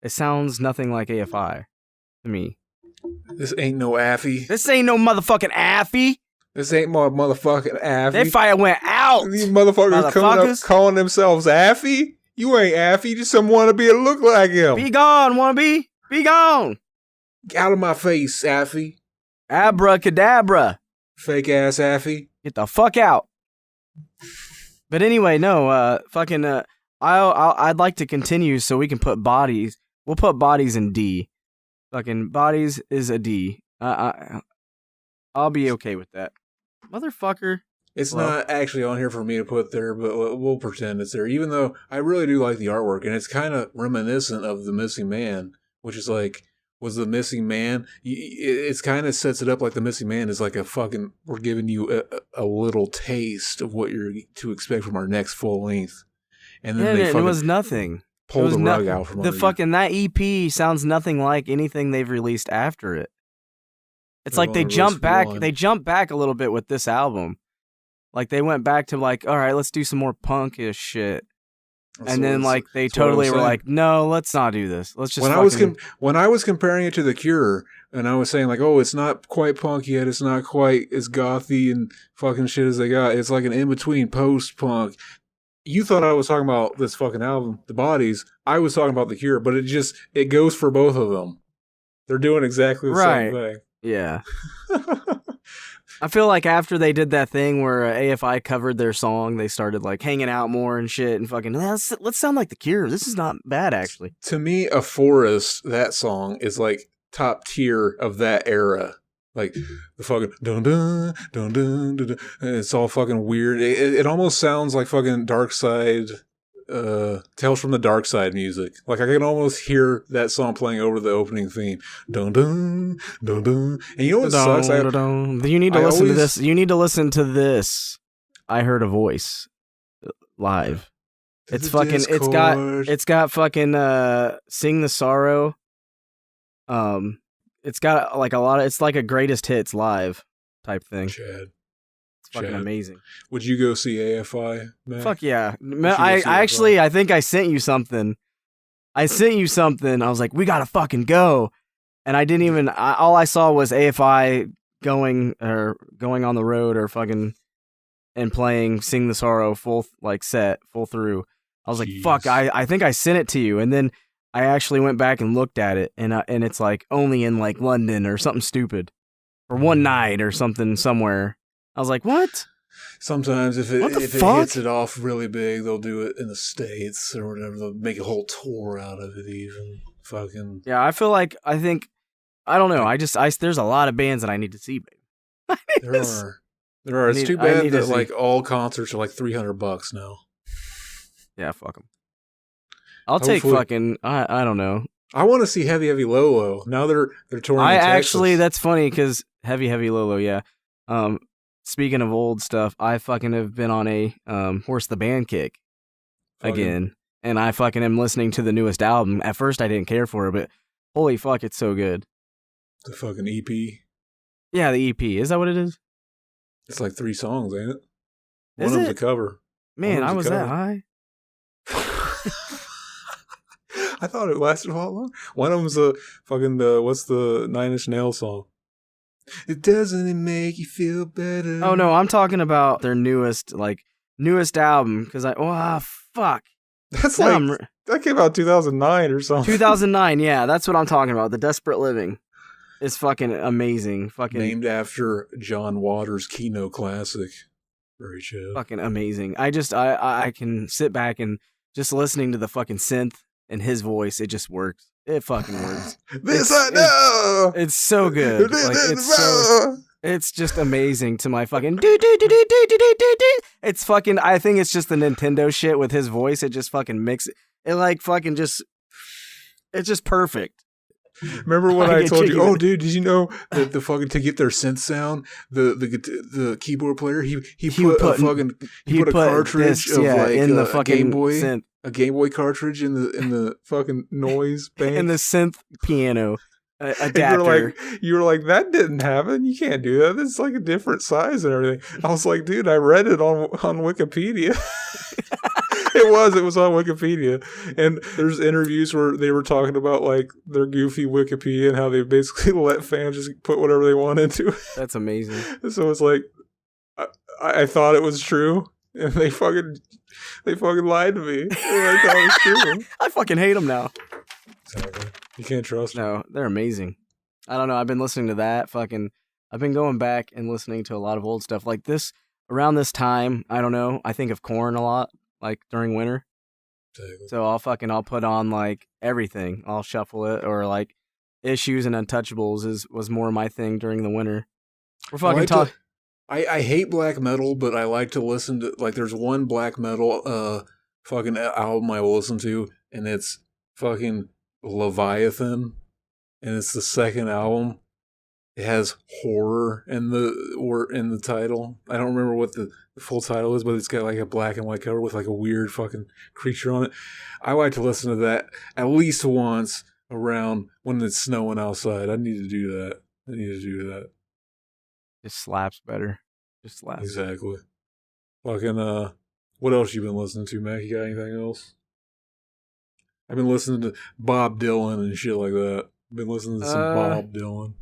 It sounds nothing like AFI to me. This ain't no affie. This ain't no motherfucking affie. This ain't my motherfucking affie. That fire went out. These motherfuckers coming up calling themselves affie. You ain't affie. You just some wannabe to look like him. Be gone, wannabe. Be gone. Get out of my face, affie. Abracadabra. Fake ass affie. Get the fuck out. But anyway, no. I'd like to continue so we can put Bodies. We'll put Bodies in D. Fucking Bodies is a D. I'll be okay with that. Motherfucker. It's not actually on here for me to put there, but we'll pretend it's there. Even though I really do like the artwork, and it's kind of reminiscent of The Missing Man, which is like, was The Missing Man? It's kind of sets it up like The Missing Man is like a fucking, we're giving you a little taste of what you're to expect from our next full length. And then it was nothing. Pull the rug out from under fucking that EP sounds nothing like anything they've released after it. It's like they jumped back. They jumped back a little bit with this album. Like they went back to like, all right, let's do some more punkish shit. And then like they totally were like, no, let's not do this. Let's just. When I was comparing it to The Cure, and I was saying like, oh, it's not quite punk yet. It's not quite as gothy and fucking shit as they got. It's like an in between post punk. You thought I was talking about this fucking album, The Bodies. I was talking about The Cure, but it goes for both of them. They're doing exactly the same thing. Yeah. I feel like after they did that thing where AFI covered their song, they started like hanging out more and shit and fucking, let's sound like The Cure. This is not bad, actually. To me, A Forest, that song, is like top tier of that era. Like the fucking dun dun dun dun dun, and it's all fucking weird. It almost sounds like fucking Dark Side, Tales from the Dark Side music. Like I can almost hear that song playing over the opening theme. Dun dun dun dun. And you know what sucks? You need to listen to this. You need to listen to this. I Heard a Voice live. It's fucking. Discord. It's got fucking Sing the Sorrow. It's got like a lot of. It's like a greatest hits live type thing. Chad. It's fucking amazing. Would you go see AFI, man? Fuck yeah. I think I sent you something. I was like, we gotta fucking go. And I didn't even. All I saw was AFI going on the road or fucking and playing Sing the Sorrow full through. I was like, Jeez. fuck, I think I sent it to you. And then I actually went back and looked at it, and it's like only in like London or something stupid. For one night or something somewhere. I was like, what? Sometimes if it fuck? hits it off really big, they'll do it in the States or whatever. They'll make a whole tour out of it even. Fucking... Yeah, I don't know. There's a lot of bands that I need to see, babe. There are. It's too bad that like all concerts are like $300 now. Yeah, fuck them. I'll take fucking, I don't know. I want to see Heavy Low Low. Now they're touring in Texas. Actually, that's funny because Heavy Low Low, yeah. Speaking of old stuff, I fucking have been on a Horse the Band kick again. And I fucking am listening to the newest album. At first, I didn't care for it, but holy fuck, it's so good. The fucking EP? Yeah, the EP. Is that what it is? It's like 3 songs, ain't it? Is One of them's it? a cover. Man, I was that high. I thought it lasted a lot long. One of them's a fucking, what's the 9 Inch Nails song? It doesn't make you feel better. Oh, no, I'm talking about their newest album. Because fuck. That's that came out 2009 or something. 2009, yeah, that's what I'm talking about. The Desperate Living is fucking amazing. Fucking named after John Waters' Kino classic. Very chill. Fucking amazing. I can sit back and just listening to the fucking synth and his voice, it just works. It fucking works. I know. It's so good. Like it's just amazing to my fucking It's fucking, I think it's just the Nintendo shit with his voice. It just fucking mixes it like fucking just, it's just perfect. Remember when I told you, oh dude, did you know that the fucking, to get their synth sound, the keyboard player, he put a cartridge of like in the fucking Game Boy synth. A Game Boy cartridge in the fucking noise bank. In the synth piano adapter. You were like, that didn't happen. You can't do that. It's like a different size and everything. I was like, dude, I read it on Wikipedia. It was on Wikipedia. And there's interviews where they were talking about like their goofy Wikipedia and how they basically let fans just put whatever they want into it. That's amazing. So it's like, I thought it was true. And they fucking lied to me. I thought it was true. I fucking hate them now. Exactly. You can't trust them. No, they're amazing. I don't know. I've been listening to that. I've been going back and listening to a lot of old stuff like this. Around this time, I don't know. I think of Korn a lot, like during winter. Exactly. So I'll put on like everything. I'll shuffle it, or like Issues and Untouchables was more my thing during the winter. We're fucking talking. I hate black metal, but I like to listen to, like, there's one black metal fucking album I will listen to, and it's fucking Leviathan, and it's the second album. It has horror in the title. I don't remember what the full title is, but it's got like a black and white cover with like a weird fucking creature on it. I like to listen to that at least once around when it's snowing outside. I need to do that. Just slaps better. Just slaps. Exactly. Fucking, what else you been listening to, Mac? You got anything else? I've been listening to Bob Dylan and shit like that. Been listening to some Bob Dylan.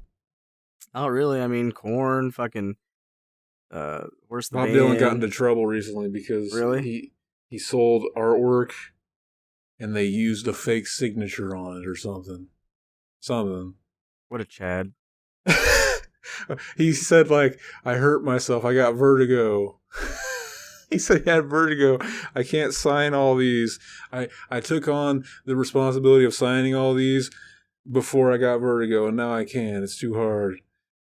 Oh, really? I mean, Korn, fucking, where's the Bob band? Dylan got into trouble recently because he sold artwork and they used a fake signature on it or something. What a Chad. He said, like, I hurt myself. I got vertigo. He said he had vertigo. I can't sign all these. I took on the responsibility of signing all these before I got vertigo, and now I can't. It's too hard.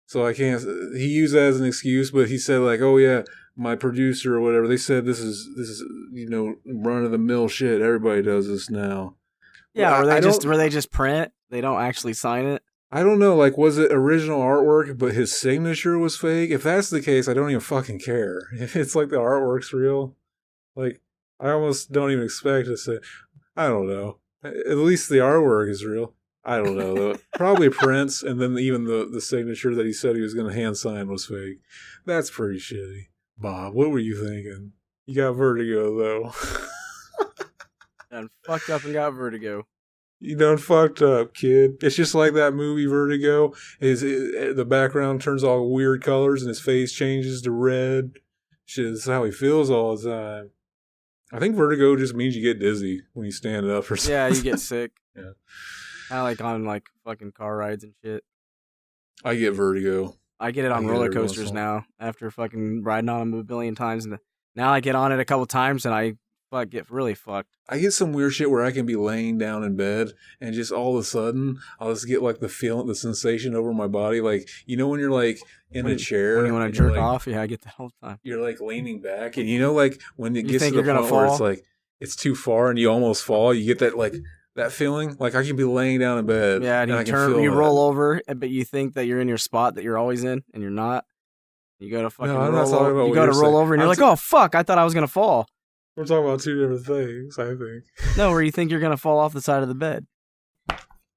So I can't. He used that as an excuse, but he said, like, oh, yeah, my producer or whatever, they said this is run-of-the-mill shit. Everybody does this now. Yeah, were they just print? They don't actually sign it? I don't know, like, was it original artwork, but his signature was fake? If that's the case, I don't even fucking care. If it's like the artwork's real, like, I almost don't even expect to say, I don't know. At least the artwork is real. I don't know, though. Probably Prince, and then even the signature that he said he was going to hand sign was fake. That's pretty shitty. Bob, what were you thinking? You got vertigo, though. And fucked up and got vertigo. You done fucked up, kid. It's just like that movie Vertigo. The background turns all weird colors and his face changes to red. Shit, this is how he feels all the time. I think vertigo just means you get dizzy when you stand up or something. Yeah, you get sick. Yeah. I like on like fucking car rides and shit. I get vertigo. I get it I on get it roller every once in coasters a while. now after fucking riding on them a billion times. And now I get on it a couple times and I get really fucked. I get some weird shit where I can be laying down in bed and just all of a sudden I'll just get like the feeling, the sensation over my body. Like, you know, when you're like in a chair. When you want and to jerk you're, like, off, yeah, I get that all the time. You're like leaning back and you know, like when it You gets to think the you're gonna point where it's fall? like, it's too far and you almost fall. You get that like, that feeling. Like I can be laying down in bed. Yeah, and I you can feel you that. roll over, but you think that you're in your spot that you're always in, and you're not. You go to fucking I'm not roll talking over. about You what go to you're roll saying. over, and you're I'm like, "Oh fuck! I thought I was gonna fall." We're talking about two different things, I think. No, where you think you're gonna fall off the side of the bed.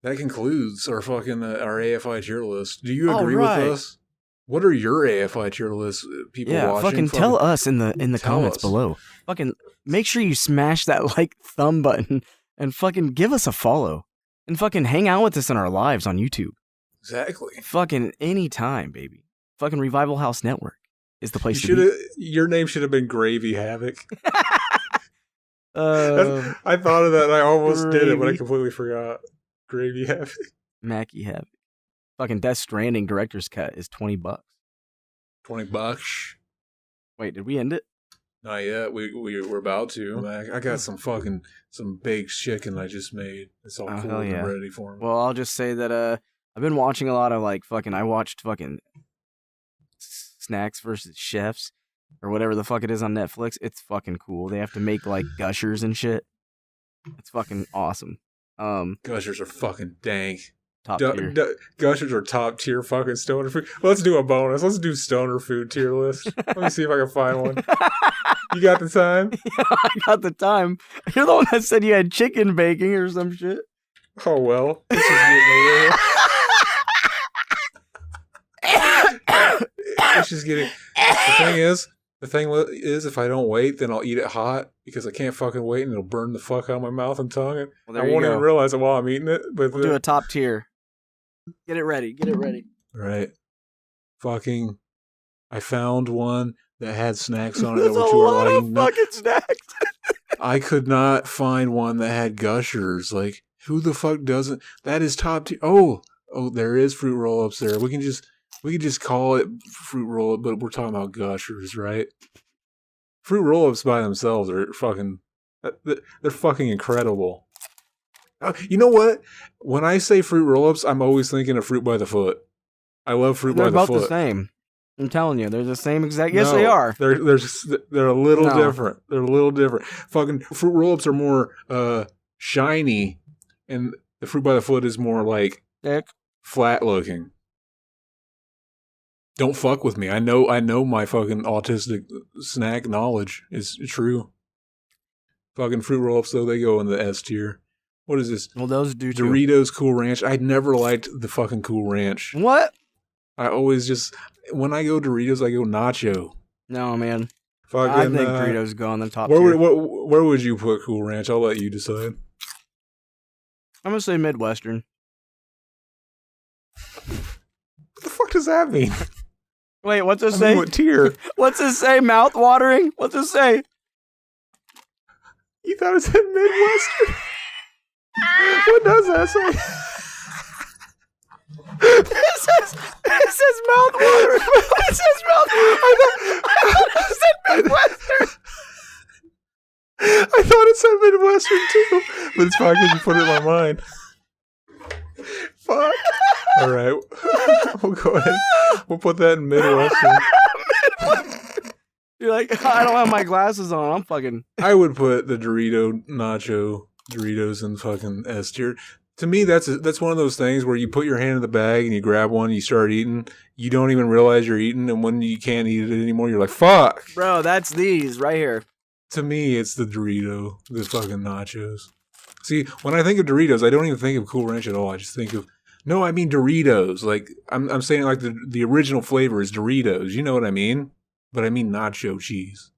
That concludes our fucking our AFI tier list. Do you All agree right. with us? What are your AFI tier lists? People Yeah, watching, fucking tell us in the tell comments us. below. Fucking make sure you smash that like thumb button and fucking give us a follow and fucking hang out with us in our lives on YouTube. Exactly. Fucking anytime, baby. Fucking Revival House Network is the place You to be. your name should have been Gravy Havok. Uh, I thought of that and I almost did it, but I Gravy. completely forgot. Gravy Havok. Mackie Havok. Fucking Death Stranding director's cut is $20. $20. Wait, did we end it? Not yet. We're about to. I got some baked chicken I just made. It's all Oh, cool hell and yeah. ready for me. Well, I'll just say that I've been watching a lot of like fucking. I watched fucking Snacks versus Chefs or whatever the fuck it is on Netflix. It's fucking cool. They have to make like gushers and shit. It's fucking awesome. Gushers are fucking dank. Top tier. Gushers are top tier fucking stoner food. Let's do a bonus. Let's do stoner food tier list. Let me see if I can find one. You got the time? I got the time. You're the one that said you had chicken baking or some shit. Oh well. This is getting a little. It's just getting. The thing is, if I don't wait, then I'll eat it hot because I can't fucking wait, and it'll burn the fuck out of my mouth and tongue. And Well, there I you won't go. even realize it while I'm eating it. But We'll do a top tier. Get it ready. Get it ready. right, fucking, I found one that had snacks on it There's that a were to our lot of liking. fucking snacks. I could not find one that had gushers. Like, who the fuck doesn't? That is top tier. Oh, there is fruit roll ups there. We can just call it fruit roll up, but we're talking about gushers, right? Fruit roll ups by themselves are fucking. They're fucking incredible. You know what? When I say fruit roll ups, I'm always thinking of fruit by the foot. I love fruit They're by the both foot. the same. I'm telling you, they're the same exact. Yes, No, they are. They're a little No. different. They're a little different. Fucking fruit roll-ups are more shiny, and the fruit by the foot is more like Dick. flat looking. Don't fuck with me. I know my fucking autistic snack knowledge is true. Fucking fruit roll-ups though, they go in the S tier. What is this? Well, those do too. Doritos Cool Ranch. I never liked the fucking Cool Ranch. What? I always just when I go Doritos, I go Nacho. No, man. Fucking, I think Doritos go on the top Where tier. where would you put Cool Ranch? I'll let you decide. I'm gonna say Midwestern. What the fuck does that mean? Wait, what's it I say? mean, what tier? What's it say? Mouth watering? What's it say? You thought it said Midwestern? What does that say? It says mouth watering. It says mouth watering. I thought it said Midwestern. I thought it said Midwestern too, but it's fine because you put it in my mind. Fuck. All right, we'll go ahead. We'll put that in Midwestern. You're like, I don't have my glasses on. I'm fucking. I would put the Nacho Doritos in fucking S tier. To me, that's one of those things where you put your hand in the bag and you grab one, you start eating, you don't even realize you're eating, and when you can't eat it anymore, you're like, fuck. Bro, that's these right here. To me, it's the Dorito, the fucking nachos. See, when I think of Doritos, I don't even think of Cool Ranch at all. I just think of, no, I mean Doritos. Like, I'm saying like the original flavor is Doritos. You know what I mean? But I mean nacho cheese,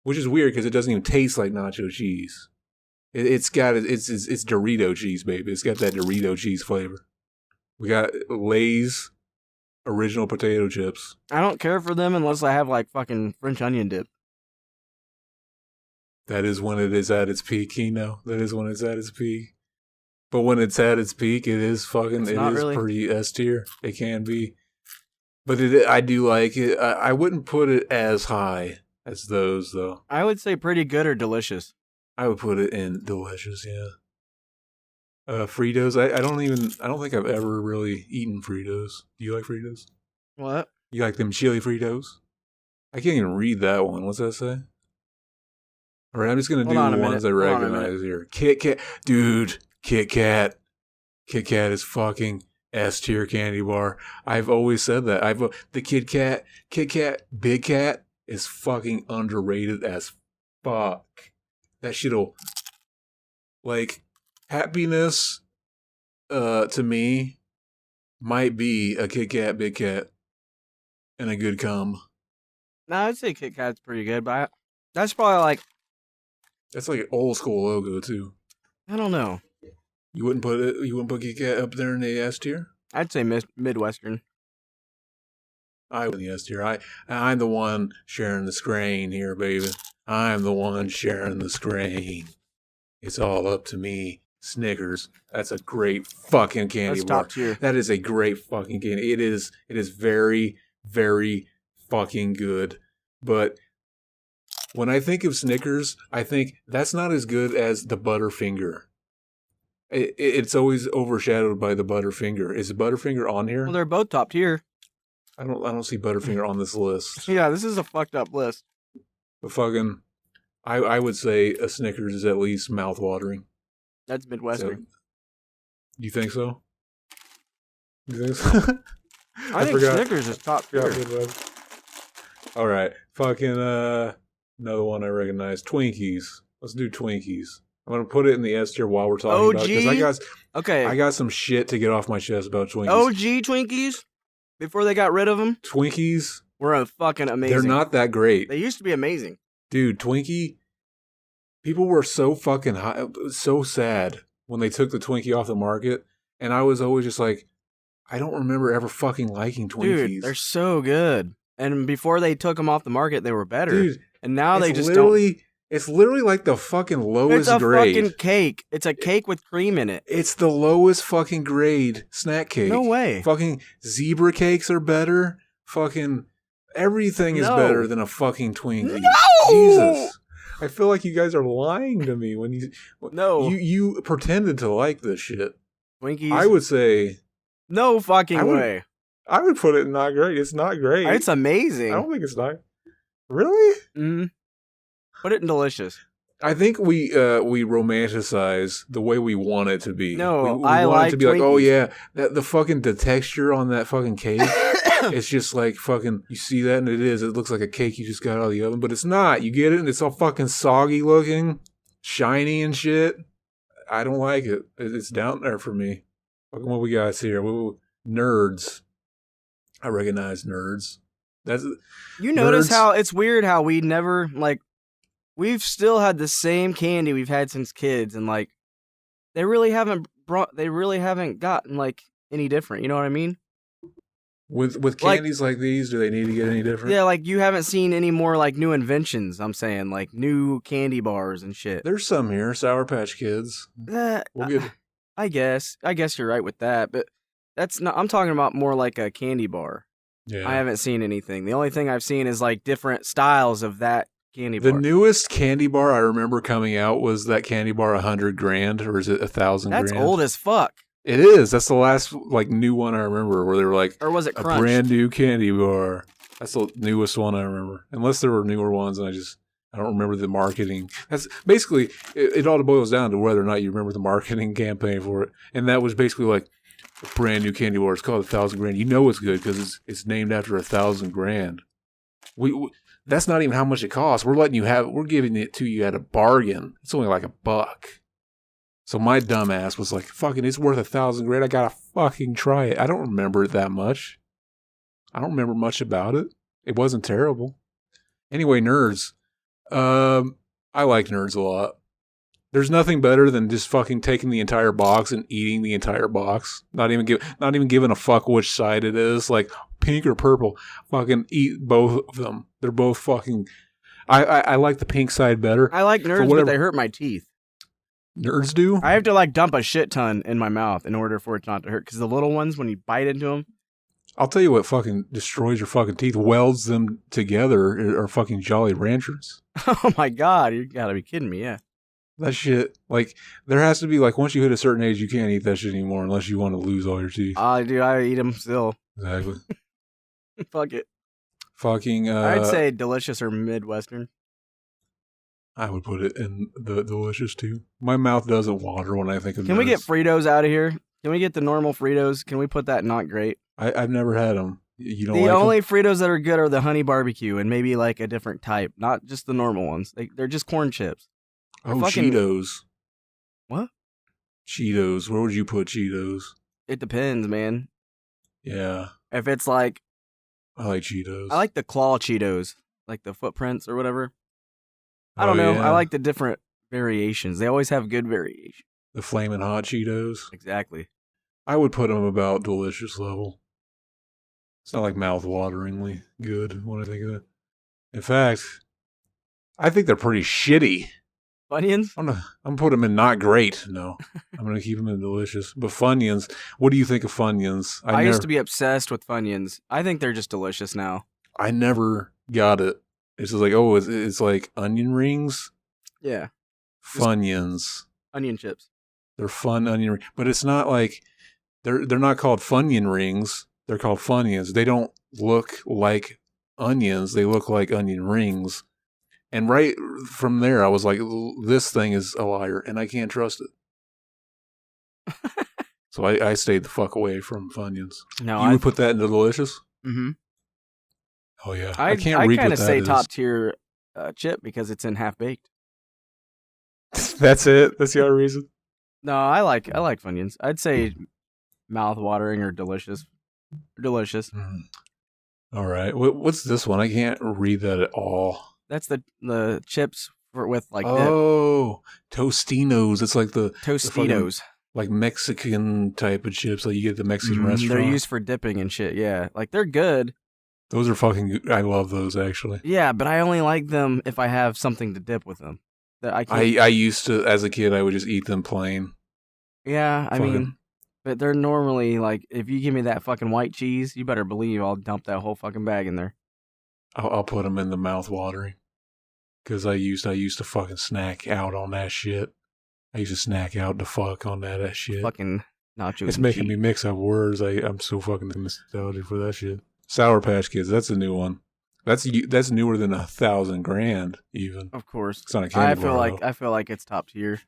which is weird because it doesn't even taste like nacho cheese. It's Dorito cheese, baby. It's got that Dorito cheese flavor. We got Lay's original potato chips. I don't care for them unless I have like fucking French onion dip. That is when it is at its peak, Kino. That is when it's at its peak. But when it's at its peak, it is fucking. It is really pretty S tier. It can be, but I do like it. I wouldn't put it as high as those though. I would say pretty good or delicious. I would put it in delicious. Yeah. Fritos. I don't think I've ever really eaten Fritos. Do you like Fritos? What? You like them chili Fritos? I can't even read that one. What's that say? All right, I'm just gonna do the ones I recognize here. Kit Kat, dude. Kit Kat. Kit Kat is fucking S tier candy bar. I've always said that. The Kit Kat, Big Cat is fucking underrated as fuck. That shit'll like happiness. To me, might be a Kit Kat, Big Cat, and a good cum. No, I'd say Kit Kat's pretty good, but that's probably like That's like an old school logo too. I don't know. You wouldn't put Kit Kat up there in the S tier? I'd say Midwestern. I would in the S tier. I'm the one sharing the screen here, baby. I'm the one sharing the screen. It's all up to me. Snickers. That's a great fucking candy That's bar. top tier. That is a great fucking candy. It is very, very fucking good. But when I think of Snickers, I think that's not as good as the Butterfinger. It's always overshadowed by the Butterfinger. Is the Butterfinger on here? Well, they're both top tier. I don't see Butterfinger on this list. Yeah, this is a fucked up list. But fucking, I would say a Snickers is at least mouth-watering. That's Midwestern. You think so? You think so? I think Snickers is top tier. All right, fucking another one I recognize. Twinkies. Let's do Twinkies. I'm gonna put it in the S tier while we're talking about it because I got some shit to get off my chest about Twinkies. OG Twinkies, before they got rid of them, Twinkies were fucking amazing. They're not that great. They used to be amazing. Dude, Twinkie, people were so fucking high, so sad when they took the Twinkie off the market, and I was always just like, I don't remember ever fucking liking Twinkies. Dude, they're so good. And before they took them off the market, they were better. Dude, and now they just don't. It's literally like the fucking lowest grade. It's a fucking cake. It's a cake with cream in it. It's the lowest fucking grade snack cake. No way. Fucking zebra cakes are better. Fucking everything is better than a fucking Twinkie. No! Jesus. I feel like you guys are lying to me when you pretended to like this shit. Twinkies. I would say no fucking way. I would put it not great. It's not great. It's amazing. I don't think it's not. Really? Mm-hmm. Put it in delicious. I think we romanticize the way we want it to be. No, we I want like it to be Twinkies. like, oh yeah, the texture on that fucking cake. It's just like fucking. You see that, and it looks like a cake you just got out of the oven, but it's not. You get it, and it's all fucking soggy looking, shiny and shit. I don't like it. It's down there for me. Look at what we got here. Nerds. I recognize nerds. You notice how it's weird how we never we've still had the same candy we've had since kids, and they really haven't gotten any different. You know what I mean? With candies like these, do they need to get any different? Yeah, you haven't seen any more new inventions. I'm saying new candy bars and shit. There's some here, Sour Patch Kids. I guess you're right with that, but that's not. I'm talking about more like a candy bar. Yeah, I haven't seen anything. The only thing I've seen is different styles of that candy bar. The newest candy bar I remember coming out was that candy bar $100,000, or is it $1,000? That's old as fuck. It is. That's the last new one I remember where they were or was it a Crunch? brand new candy bar. That's the newest one I remember. Unless there were newer ones, and I don't remember the marketing. That's basically it all boils down to whether or not you remember the marketing campaign for it. And that was basically a brand new candy bar. It's called $1,000,000. You know it's good because it's named after $1,000,000. We that's not even how much it costs. We're giving it to you at a bargain. It's only $1. So my dumb ass was like, fucking, it's worth $1,000,000. I gotta fucking try it. I don't remember it that much. I don't remember much about it. It wasn't terrible. Anyway, nerds. I like nerds a lot. There's nothing better than just fucking taking the entire box and eating the entire box. Not even giving a fuck which side it is, pink or purple. Fucking eat both of them. They're both fucking. I like the pink side better. I like nerds, but they hurt my teeth. Nerds do? I have to like dump a shit ton in my mouth in order for it not to hurt. Because the little ones, when you bite into them, I'll tell you what fucking destroys your fucking teeth, welds them together, are fucking Jolly Ranchers. oh my god, you gotta be kidding me! Yeah, That shit, like, there has to be, like, once you hit a certain age, you can't eat that shit anymore unless you want to lose all your teeth. dude, I eat them still. Exactly. Fuck it. Fucking, I'd say delicious or Midwestern. I would put it in the delicious too. My mouth doesn't water when I think of Can we nerds. get Fritos out of here? Can we get the normal Fritos? Can we put that not great? I've never had them. You don't The like only them? Fritos that are good are the honey barbecue and maybe like a different type, not just the normal ones. They're just corn chips. Oh, fucking- Cheetos. What? Cheetos. Where would you put Cheetos? It depends, man. Yeah, If it's like, I like Cheetos. I like the claw Cheetos, like the footprints or whatever. I Oh, don't know. yeah. I like the different variations. They always have good variation. the Flamin' Hot Cheetos. Exactly. I would put them about delicious level. It's not like mouth-wateringly good when I think of it. In fact, I think they're pretty shitty. Funyuns? I'm gonna put them in not great. No, I'm gonna keep them in delicious. But Funyuns, what do you think of Funyuns? I used to be obsessed with Funyuns. I think they're just delicious now. I never got it. It's just like, oh, it's like onion rings, Yeah. Funyuns. Onion chips. They're fun onion rings, but it's not like they're not called Funyun rings. They're called Funyuns. They don't look like onions. They look like onion rings. And right from there, I was like, this thing is a liar, and I can't trust it. So I stayed the fuck away from Funyuns. No, You would put that into delicious? Mm-hmm. Oh yeah, I can't read kind what of that say is. top tier chip because it's in half baked. That's it. That's the other reason. No, I like Funyuns. I'd say mouth watering or delicious. Delicious. All right. What's this one? I can't read that at all. That's the chips with like dip. Oh, Tostinos. It's like the Tostitos. like Mexican type of chips that you get at the Mexican Mhm, restaurant. They're used for dipping and shit. Yeah, like they're good. Those are fucking good. I love those actually. Yeah, but I only like them if I have something to dip with them. That I can't. I used to, as a kid, I would just eat them plain. Yeah, I Fucking- mean, but they're normally like, if you give me that fucking white cheese, you better believe I'll dump that whole fucking bag in there. I'll put them in the mouth watering because I used to fucking snack out on that shit. I used to snack out the fuck on that shit. Fucking nachos. It's and making cheese. me mix up words. I'm so fucking nostalgic for that shit. Sour Patch Kids. That's a new one. That's newer than $1,000 even. Of course. It's not a candy bar, though. I feel like it's top tier.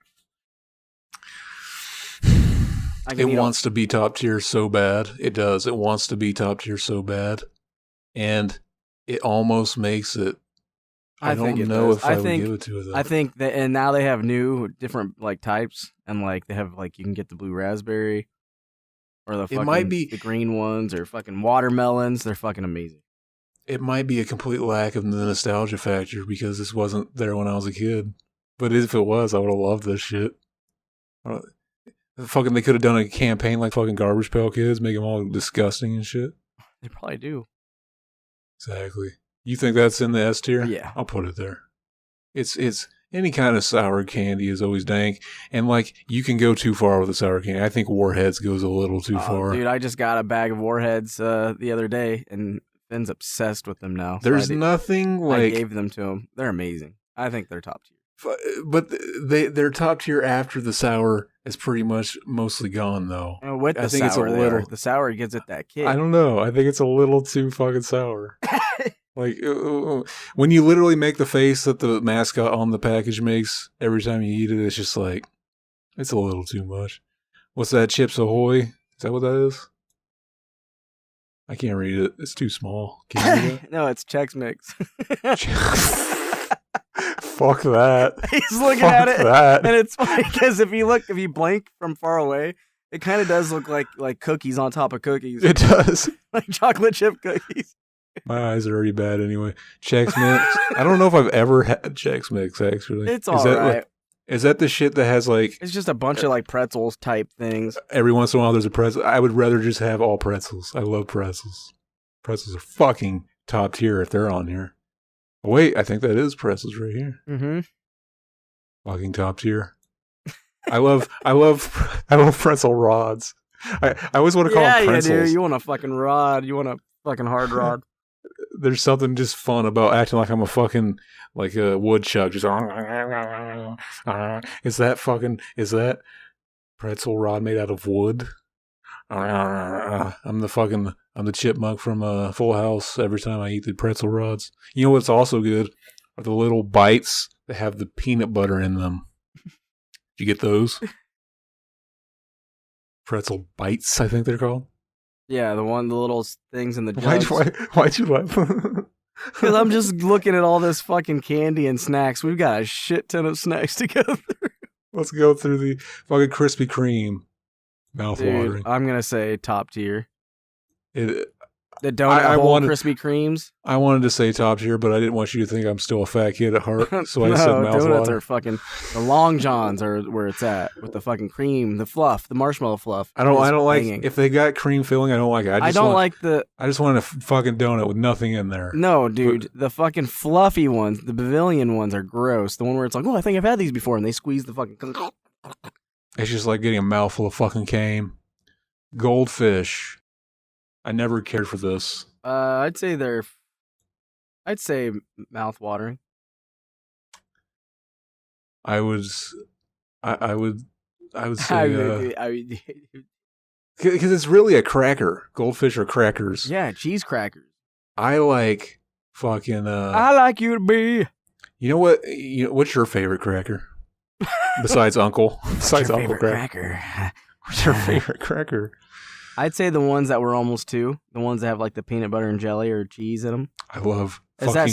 It wants to be top tier so bad. It does. It wants to be top tier so bad, and it almost makes it. I think don't it know does. if I would give it to it. Though. I think that, and now they have new different like types, and like they have like you can get the blue raspberry, or the fucking, might be- the green ones, or fucking watermelons. They're fucking amazing. It might be a complete lack of the nostalgia factor because this wasn't there when I was a kid. But if it was, I would have loved this shit. Fucking, they could have done a campaign like fucking Garbage Pail Kids, make them all disgusting and shit. They probably do. Exactly. You think that's in the S tier? Yeah. I'll put it there. It's any kind of sour candy is always dank, and like you can go too far with the sour candy. I think Warheads goes a little too far. Dude, I just got a bag of Warheads the other day, and Finn's obsessed with them now. So There's nothing I like, gave them to him. They're amazing. I think they're top tier. but they're top tier after the sour is pretty much mostly gone though. With the I think sour, it's a little. the sour gives it that kick. I don't know. I think it's a little too fucking sour. Like when you literally make the face that the mascot on the package makes every time you eat it, it's just like it's a little too much. What's that? Chips Ahoy? Is that what that is? I can't read it. It's too small. Can you read No, it's Chex Mix. that? Fuck that. He's looking Fuck at it, that. and it's funny because if you blink from far away, it kind of does look like cookies on top of cookies, It does. like chocolate chip cookies. My eyes are already bad anyway. Chex Mix. I don't know if I've ever had Chex Mix actually. It's Is all that right. like, is that the shit that has like It's just a bunch of like pretzels type things. every once in a while there's a pretzel? I would rather just have all pretzels. I love pretzels. Pretzels are fucking top tier if they're on here. Oh, wait, I think that is pretzels right here. Mm-hmm. Fucking top tier. I love pretzel rods. I always want to call them pretzels. Yeah, dude. You want a fucking rod. You want a fucking hard rod. There's something just fun about acting like I'm a fucking, like a woodchuck. Just, is that pretzel rod made out of wood? I'm the chipmunk from Full House every time I eat the pretzel rods. You know what's also good? Are the little bites that have the peanut butter in them. Did you get those? Pretzel bites, I think they're called. Yeah, the little things in the jugs. Why'd you laugh? Because I'm just looking at all this fucking candy and snacks. We've got a shit ton of snacks together. Let's go through the fucking Krispy Kreme. Mouth-watering. Dude, I'm going to say top tier. The donut hole Krispy Kremes. I wanted to say top tier, but I didn't want you to think I'm still a fat kid at heart. So I said mouth donuts water. Are fucking the Long Johns are where it's at with the fucking cream, the fluff, the marshmallow fluff. I don't like if they got cream filling. I don't like it. I just want a fucking donut with nothing in there. No, dude, the fucking fluffy ones, the Bavilion ones are gross. The one where it's like, oh, I think I've had these before, and they squeeze the fucking. It's just like getting a mouthful of fucking cane. Goldfish. I never cared for this. I'd say mouth-watering. I would say because it's really a cracker. Goldfish are crackers. Yeah, cheese crackers. I like fucking. I like you to be. You know what? What's your favorite cracker? Besides Uncle. Besides Uncle cracker. What's your favorite cracker? I'd say the ones that were almost two. The ones that have like the peanut butter and jelly or cheese in them. I love. Is that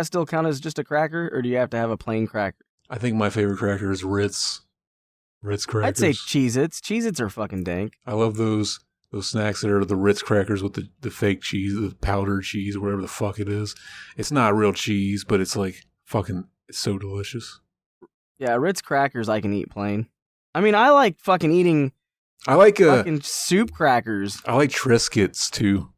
still count as just a cracker, or do you have to have a plain cracker? I think my favorite cracker is Ritz. Ritz crackers. I'd say Cheez-Its. Cheez-Its are fucking dank. I love those snacks that are the Ritz crackers with the fake cheese, the powdered cheese, whatever the fuck it is. It's not real cheese, but it's like fucking. It's so delicious. Yeah, Ritz crackers I can eat plain. I mean, I like fucking eating. I like fucking soup crackers. I like Triscuits too.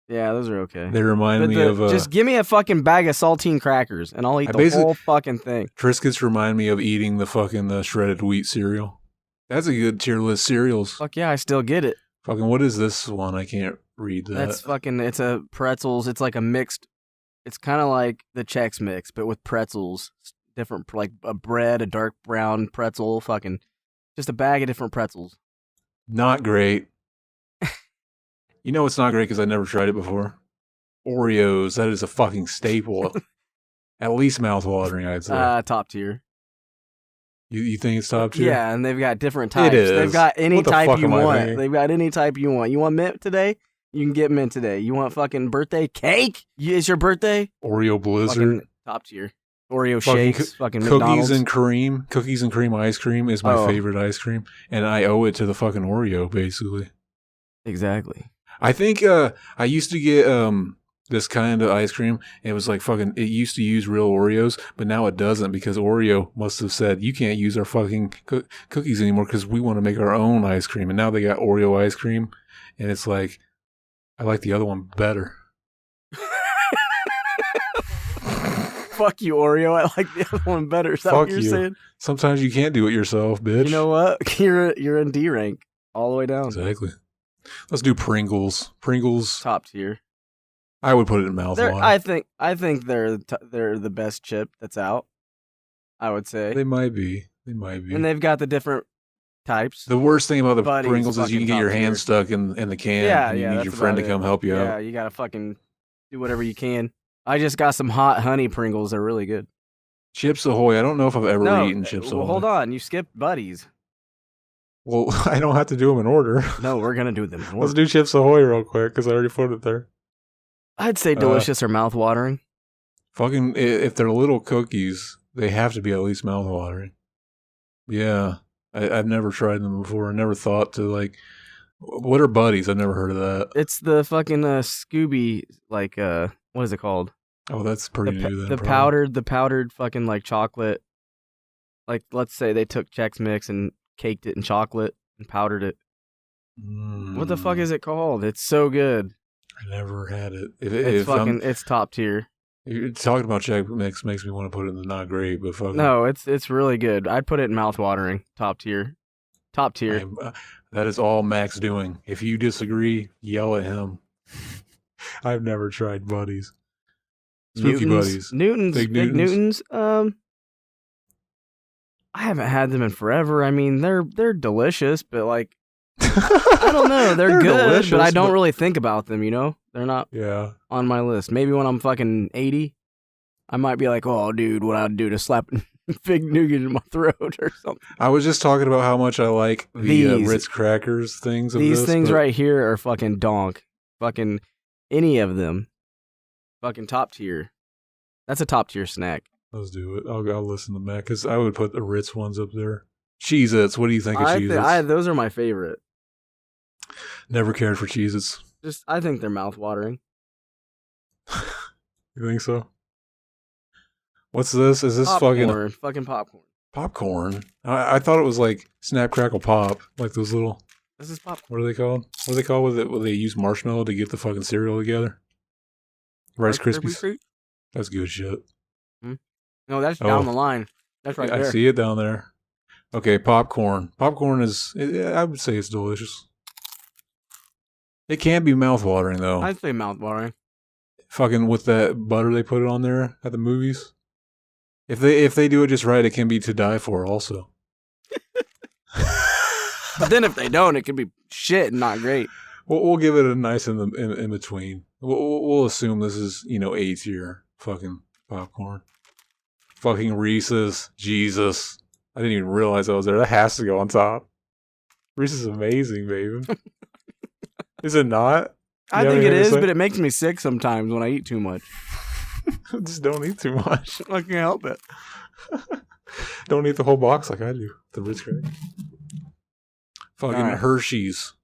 Yeah, those are okay. They remind me of just give me a fucking bag of saltine crackers and I'll eat the whole fucking thing. Triscuits remind me of eating the fucking shredded wheat cereal. That's a good tier list cereals. Fuck yeah, I still get it. Fucking what is this one? I can't read that. That's fucking. It's a pretzels. It's like a mixed. It's kind of like the Chex Mix, but with pretzels. Different, like a bread, a dark brown pretzel, fucking just a bag of different pretzels. Not great. You know it's not great because I never tried it before. Oreos, that is a fucking staple. At least mouth-watering, I'd say. Top tier. You think it's top tier? Yeah, and they've got different types. It is. They've got any type you want. Thinking? They've got any type you want. You want mint today? You can get mint today. You want fucking birthday cake? It's your birthday? Oreo Blizzard. Fucking top tier. Oreo shakes, fucking cookies McDonald's. and cream. Cookies and cream ice cream is my favorite ice cream, and I owe it to the fucking Oreo, basically. Exactly. I think I used to get this kind of ice cream. And it was like fucking. It used to use real Oreos, but now it doesn't because Oreo must have said you can't use our fucking cookies anymore because we want to make our own ice cream. And now they got Oreo ice cream, and it's like I like the other one better. Fuck you, Oreo. I like the other one better. Is that what you're saying? Sometimes you can't do it yourself, bitch. You know what? You're in D rank all the way down. Exactly. Let's do Pringles. Pringles top tier. I would put it in mouthwater. I think they're the best chip that's out. I would say they might be. And they've got the different types. The worst thing about the Buddy's Pringles is you can get your hand stuck in the can. Yeah, and you need your that's friend to about come help you out. Yeah, you gotta fucking do whatever you can. I just got some hot honey Pringles. They're really good. Chips Ahoy. I don't know if I've ever eaten Chips Ahoy. Hold on. You skipped Buddies. Well, I don't have to do them in order. No, we're going to do them in order. Let's do Chips Ahoy real quick because I already put it there. I'd say delicious or mouth-watering. Fucking, if they're little cookies, they have to be at least mouth-watering. Yeah. I've never tried them before. I never thought to, like, what are Buddies? I've never heard of that. It's the fucking Scooby, like, what is it called? Oh, that's pretty new then. The powdered fucking, like, chocolate. Like, let's say they took Chex Mix and caked it in chocolate and powdered it. What the fuck is it called? It's so good. I never had it. It's top tier. You're talking about Chex Mix makes me want to put it in the not great, but fucking No, it's really good. I'd put it in mouth-watering. Top tier. Top tier. that is all Mac's doing. If you disagree, yell at him. I've never tried Buddies. Spooky Buddies. Big Newtons. I haven't had them in forever. I mean, they're delicious, but like, I don't know. They're good, delicious, but I don't really think about them, you know? They're not on my list. Maybe when I'm fucking 80, I might be like, oh, dude, what I'd do to slap Big Nougat in my throat or something. I was just talking about how much I like the Ritz crackers things. These things right here are fucking donk. Fucking any of them. Fucking top tier. That's a top tier snack. Let's do it. I'll listen to Mac because I would put the Ritz ones up there. Cheez-Its. What do you think of Cheez-Its? Those are my favorite. Never cared for Cheez-Its. I think they're mouth-watering. You think so? What's this? Is this popcorn? Fucking popcorn. Popcorn? I thought it was like Snap, Crackle, Pop. Like those little... This is popcorn. What are they called? What are they called where they use marshmallow to get the fucking cereal together? Rice Krispies? That's good shit. No, that's down the line. That's right there. I see it down there. Okay, popcorn. Popcorn is, I would say it's delicious. It can be mouth-watering, though. I'd say mouth-watering. Fucking with that butter they put on there at the movies. If they do it just right, it can be to die for also. But then if they don't, it could be shit and not great. We'll give it a nice in between. We'll assume this is, A tier fucking popcorn. Fucking Reese's. Jesus. I didn't even realize I was there. That has to go on top. Reese's is amazing, baby. Is it not? I think it is, but it makes me sick sometimes when I eat too much. Just don't eat too much. I can't help it. Don't eat the whole box like I do. The Ritz crack. Fucking Hershey's.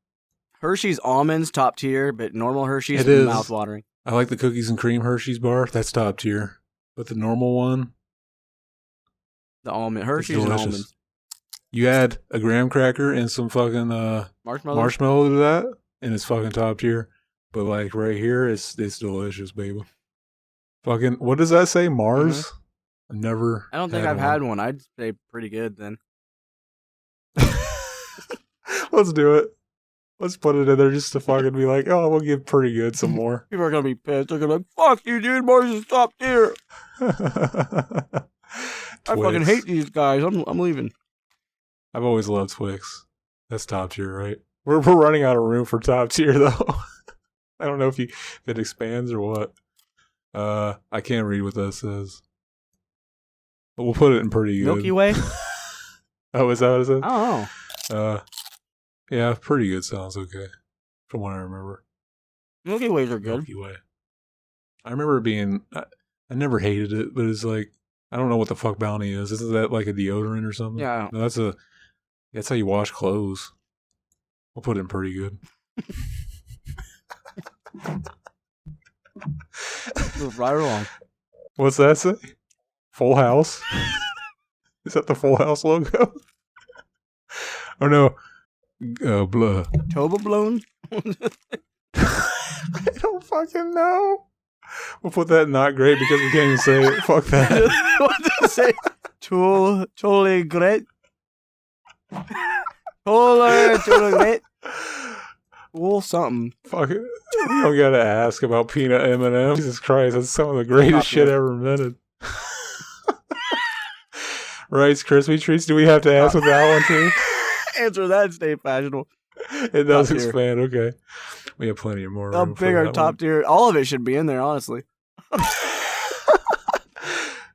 Hershey's almonds, top tier, but normal Hershey's is mouth-watering. I like the cookies and cream Hershey's bar. That's top tier. But the normal one... The almond. Hershey's and almonds. You add a graham cracker and some fucking marshmallow to that, and it's fucking top tier. But like right here, it's delicious, baby. Fucking, what does that say? Mars? Mm-hmm. I don't think I've had one. I'd say pretty good then. Let's do it. Let's put it in there just to fucking be like, oh, we'll give pretty good some more. People are gonna be pissed. They're gonna be like, fuck you, dude. Mars is top tier. I fucking hate these guys. I'm leaving. I've always loved Twix. That's top tier, right? We're running out of room for top tier though. I don't know if it expands or what. I can't read what that says. But we'll put it in pretty good. Milky Way? Oh, is that what it says? I don't know. Yeah, pretty good sounds okay. From what I remember. Milky Ways are good. Milky Way. I remember it being... I never hated it, but it's like... I don't know what the fuck Bounty is. Isn't that like a deodorant or something? Yeah. No, that's how you wash clothes. We'll put it in pretty good. Move right along. What's that say? Full House? Is that the Full House logo? Oh no. Blah. Toba blown? I don't fucking know. We'll put that in not great because we can't even say it. Fuck that. What did it say? Totally great. Totally great. Well, something. Fuck it. You don't gotta ask about peanut M&M's. Jesus Christ, that's some of the greatest shit ever invented. Rice Krispie treats. Do we have to ask with that one too? Answer that, stay fashionable. It does expand. Okay, we have plenty of more. How big our top tier? All of it should be in there, honestly.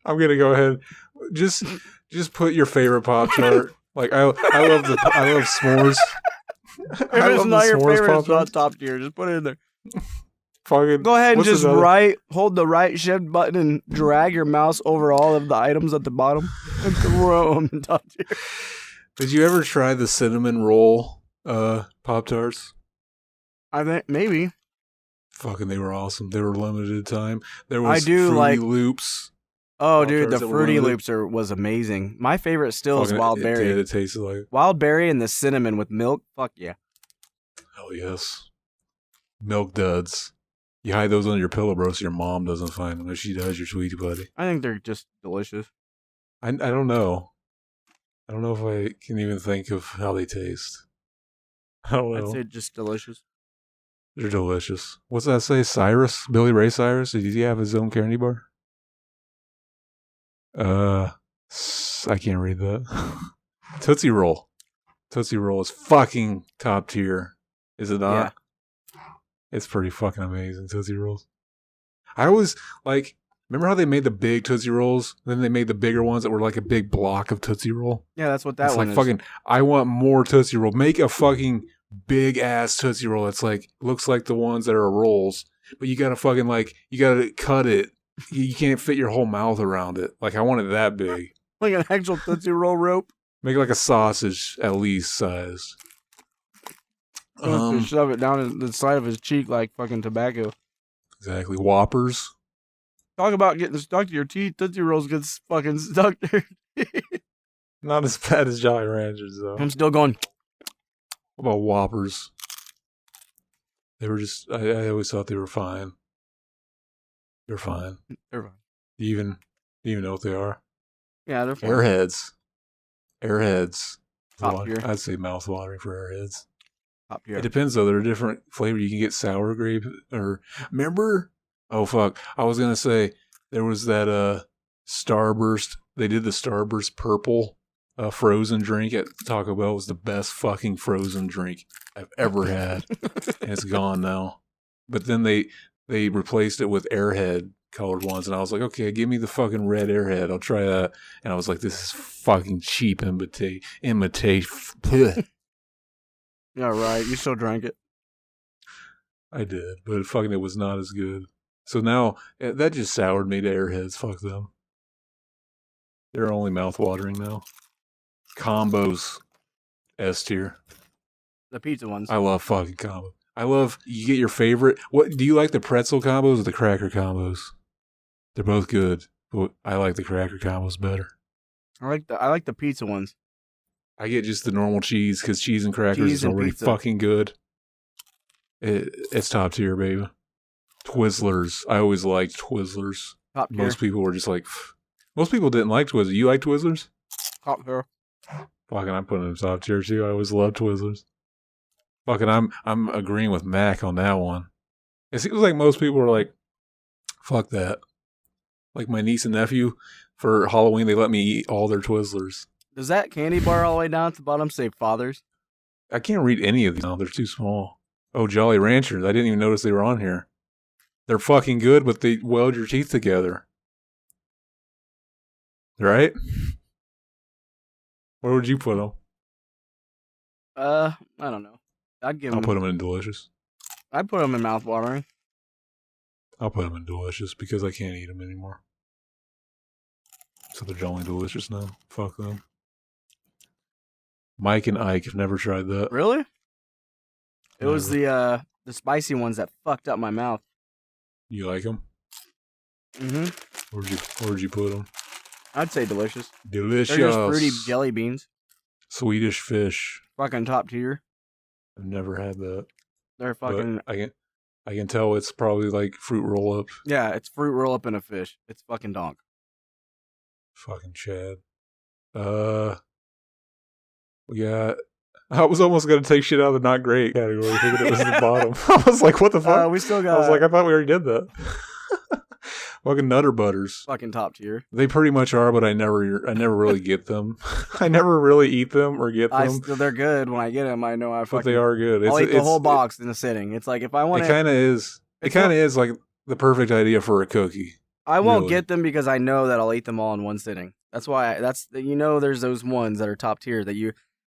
I'm gonna go ahead. Just put your favorite pop chart. Like I love s'mores. If it's not your favorite, it's not top tier. Just put it in there. Fucking go ahead and just hold the right shift button and drag your mouse over all of the items at the bottom and throw them in top tier. Did you ever try the cinnamon roll Pop-Tarts? I think maybe. Fucking, they were awesome. They were limited time. There was Fruity like Loops. Oh, dude, the Fruity Loops was amazing. My favorite still is Wild Berry. It tasted like Wild Berry and the cinnamon with milk. Fuck yeah. Hell yes. Milk duds. You hide those under your pillow, bro, so your mom doesn't find them. If she does, you're sweetie buddy. I think they're just delicious. I don't know. I don't know if I can even think of how they taste. I don't know. I'd say just delicious. They're delicious. What's that say? Cyrus? Billy Ray Cyrus? Did he have his own candy bar? I can't read that. Tootsie Roll. Tootsie Roll is fucking top tier. Is it not? Yeah. It's pretty fucking amazing, Tootsie Rolls. I always, like, remember how they made the big Tootsie Rolls? Then they made the bigger ones that were like a big block of Tootsie Roll? Yeah, that's what that it's one like is. Fucking, I want more Tootsie Roll. Make a fucking big ass Tootsie Roll that's like, looks like the ones that are rolls. But you gotta fucking, like, you gotta cut it. You can't fit your whole mouth around it. Like, I want it that big. Like an actual Tootsie Roll rope? Make it like a sausage, at least, size. Shove it down the side of his cheek like fucking tobacco. Exactly. Whoppers. Talk about getting stuck to your teeth. Tootsie Rolls gets fucking stuck there. Not as bad as Jolly Ranchers, though. I'm still going. What about Whoppers? They were just, I always thought they were fine. They're fine. They're fine. Do you even know what they are? Yeah, they're fine. Airheads. Airheads. Top tier. I'd say mouth-watering for Airheads. Top tier. It depends, though. They're a different flavor. You can get sour grape or... Remember? Oh, fuck. I was going to say, there was that Starburst. They did the Starburst purple frozen drink at Taco Bell. It was the best fucking frozen drink I've ever had. And it's gone now. But then they replaced it with Airhead colored ones. And I was like, okay, give me the fucking red Airhead. I'll try that. And I was like, this is fucking cheap imitation. Yeah, right. You still drank it. I did, but fucking it was not as good. So now, that just soured me to Airheads. Fuck them. They're only mouth-watering now. Combos. S tier. The pizza ones. I love fucking combos. You get your favorite. What do you like, the pretzel combos or the cracker combos? They're both good, but I like the cracker combos better. I like the pizza ones. I get just the normal cheese because cheese and crackers is already fucking good. It's top tier, baby. Twizzlers. I always liked Twizzlers. Top tier. Most people were just like, most people didn't like Twizzlers. You like Twizzlers? Top tier. Fucking, I'm putting them top tier too. I always loved Twizzlers. Fucking, I'm agreeing with Mac on that one. It seems like most people are like, fuck that. Like my niece and nephew, for Halloween, they let me eat all their Twizzlers. Does that candy bar all the way down at the bottom say Fathers? I can't read any of these now. They're too small. Oh, Jolly Ranchers. I didn't even notice they were on here. They're fucking good, but they weld your teeth together. Right? Where would you put them? I don't know. I'd give them. I'll put them in delicious. I'd put them in mouth-watering. I'll put them in delicious because I can't eat them anymore. So they're only delicious now. Fuck them. Mike and Ike have never tried that. Really? It Never. was the spicy ones that fucked up my mouth. You like them? Mm-hmm. Where'd you put them? I'd say delicious. Delicious. They're just fruity jelly beans. Swedish fish. Fucking top tier. I've never had that. They're fucking... But I can tell it's probably like fruit roll-up. Yeah, it's fruit roll-up in a fish. It's fucking donk. Fucking Chad. Yeah. I was almost going to take shit out of the not great category, thinking it was the bottom. I was like, what the fuck? We still got... I was like, I thought we already did that. Fucking Nutter Butters. Fucking top tier. They pretty much are, but I never really get them. I never really eat them or get them. They're good. When I get them, I know I fucking... But they are good. I'll eat the whole box in a sitting. It's like, if I want It kind of is. It kind of is like the perfect idea for a cookie. I won't get them because I know that I'll eat them all in one sitting. That's why, there's those ones that are top tier that you...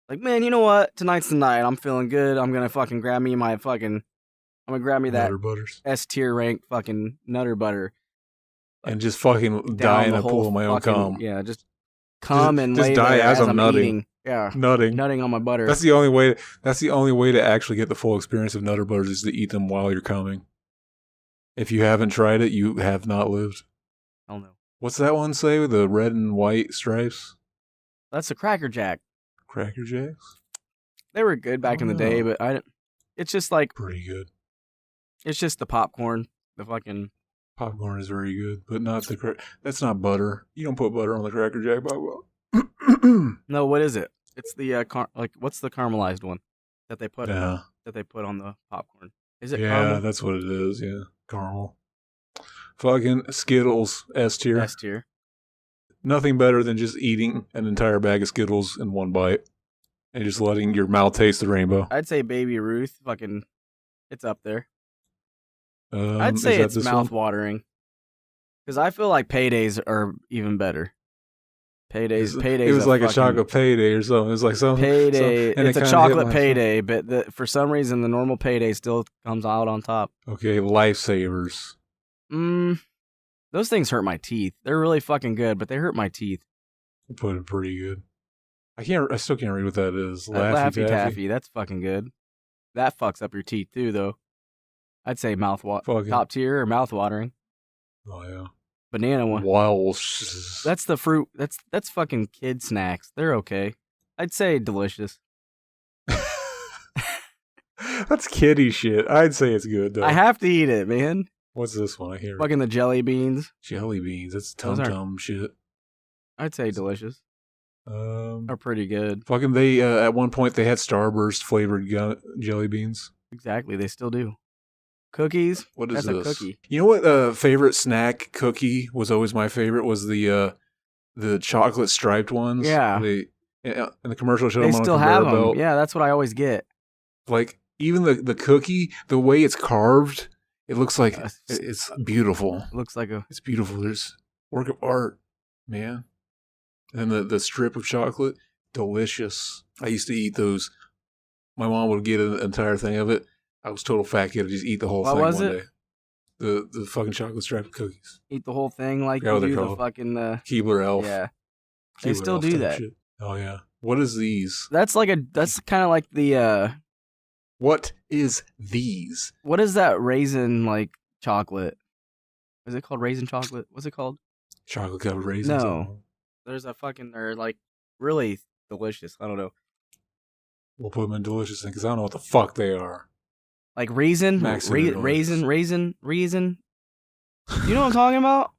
Like, man, you know what? Tonight's the night. I'm feeling good. I'm going to fucking grab me that Nutter Butters. S tier rank fucking Nutter Butter. And just fucking die in a pool of my own cum. Yeah, just cum and just lay die there as I'm nutting. eating. Yeah, nutting on my butter. That's the only way. That's the only way to actually get the full experience of Nutter Butters is to eat them while you're coming. If you haven't tried it, you have not lived. Hell no. What's that one say with the red and white stripes? That's a Cracker Jack. Cracker Jacks? They were good back in the day, but it's just like pretty good. It's just the popcorn. The fucking Popcorn is very good, but not the that's not butter. You don't put butter on the Cracker Jack popcorn. no, what is it? It's the what's the caramelized one that they put Yeah. that they put on the popcorn? Is it Yeah, caramel? that's what it is. Yeah, caramel. Fucking Skittles, S tier. S tier. Nothing better than just eating an entire bag of Skittles in one bite and just letting your mouth taste the rainbow. I'd say Baby Ruth. Fucking, it's up there. I'd Is say that it's this one? mouth-watering. Because I feel like paydays are even better. Paydays. It was like a chocolate payday or something. It was like something. Payday. and It's it a kinda chocolate hit my- payday, but for some reason the normal payday still comes out on top. Okay, lifesavers. Those things hurt my teeth. They're really fucking good, but they hurt my teeth. I put it pretty good. I still can't read what that is. Laffy Taffy. That's fucking good. That fucks up your teeth too, though. I'd say Fucking- top tier or mouth-watering. Oh yeah. Banana one. Walsh. That's the fruit. That's fucking kid snacks. They're okay. I'd say delicious. That's kiddie shit. I'd say it's good though. I have to eat it, man. What's this one? I hear Fucking the jelly beans. jelly beans. That's Those tum are- tum shit. I'd say delicious. Are pretty good. Fucking they at one point they had Starburst flavored jelly beans. Exactly. They still do. Cookies. What is That's this? a cookie. You know what? Favorite snack cookie was always my favorite. Was the chocolate striped ones? Yeah. They in the commercial showed They them on a still conveyor have them. belt. Yeah, that's what I always get. Like even the cookie, the way it's carved, it looks like Uh, it's beautiful. Looks like a. It's beautiful. There's work of art, man. And the strip of chocolate, delicious. I used to eat those. My mom would get an entire thing of it. I was total fat kid. I'd just eat the whole What thing was one it? day. The fucking chocolate striped cookies. Eat the whole thing like Yeah, what you they're do the called. fucking. Keebler Elf. Yeah. They Keebler still Elf do type that. shit. Oh yeah. What is these? That's kind of like the. What is these? What is that raisin like chocolate? Is it called raisin chocolate? What's it called? Chocolate covered raisins. No. They're like really delicious. I don't know. We'll put them in delicious things because I don't know what the fuck they are. Like raisin, Maximum raisin. You know what I'm talking about?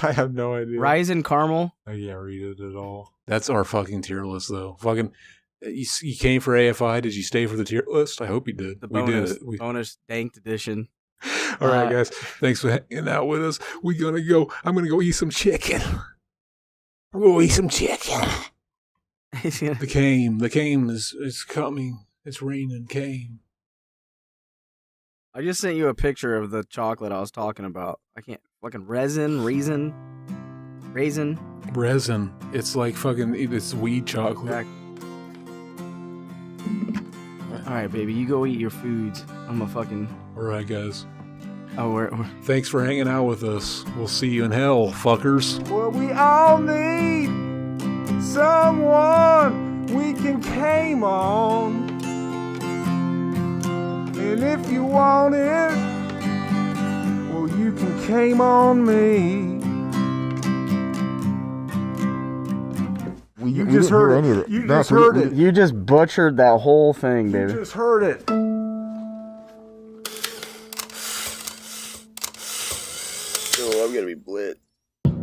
I have no idea. Raisin caramel. I can't read it at all. That's our fucking tier list, though. Fucking, you came for AFI. Did you stay for the tier list? I hope you did. The We bonus, did it. bonus danked edition. All right, guys. Thanks for hanging out with us. I'm gonna go eat some chicken. I'm gonna eat some chicken. The came is coming. It's raining. Came. I just sent you a picture of the chocolate I was talking about. I can't fucking raisin. Resin. It's like fucking. It's weed chocolate. Back. All right, baby, you go eat your foods. I'm a fucking. All right, guys. Oh, we're Thanks for hanging out with us. We'll see you in hell, fuckers. Well, we all need someone we can came on. And if you want it, well, you can came on me. You just heard it. You just heard it. You just butchered that whole thing, You baby. just heard it. Oh, I'm gonna be blit.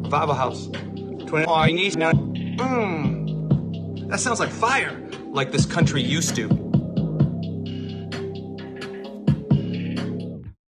Bible House. 20. Oh, I need now. That sounds like fire. Like this country used to.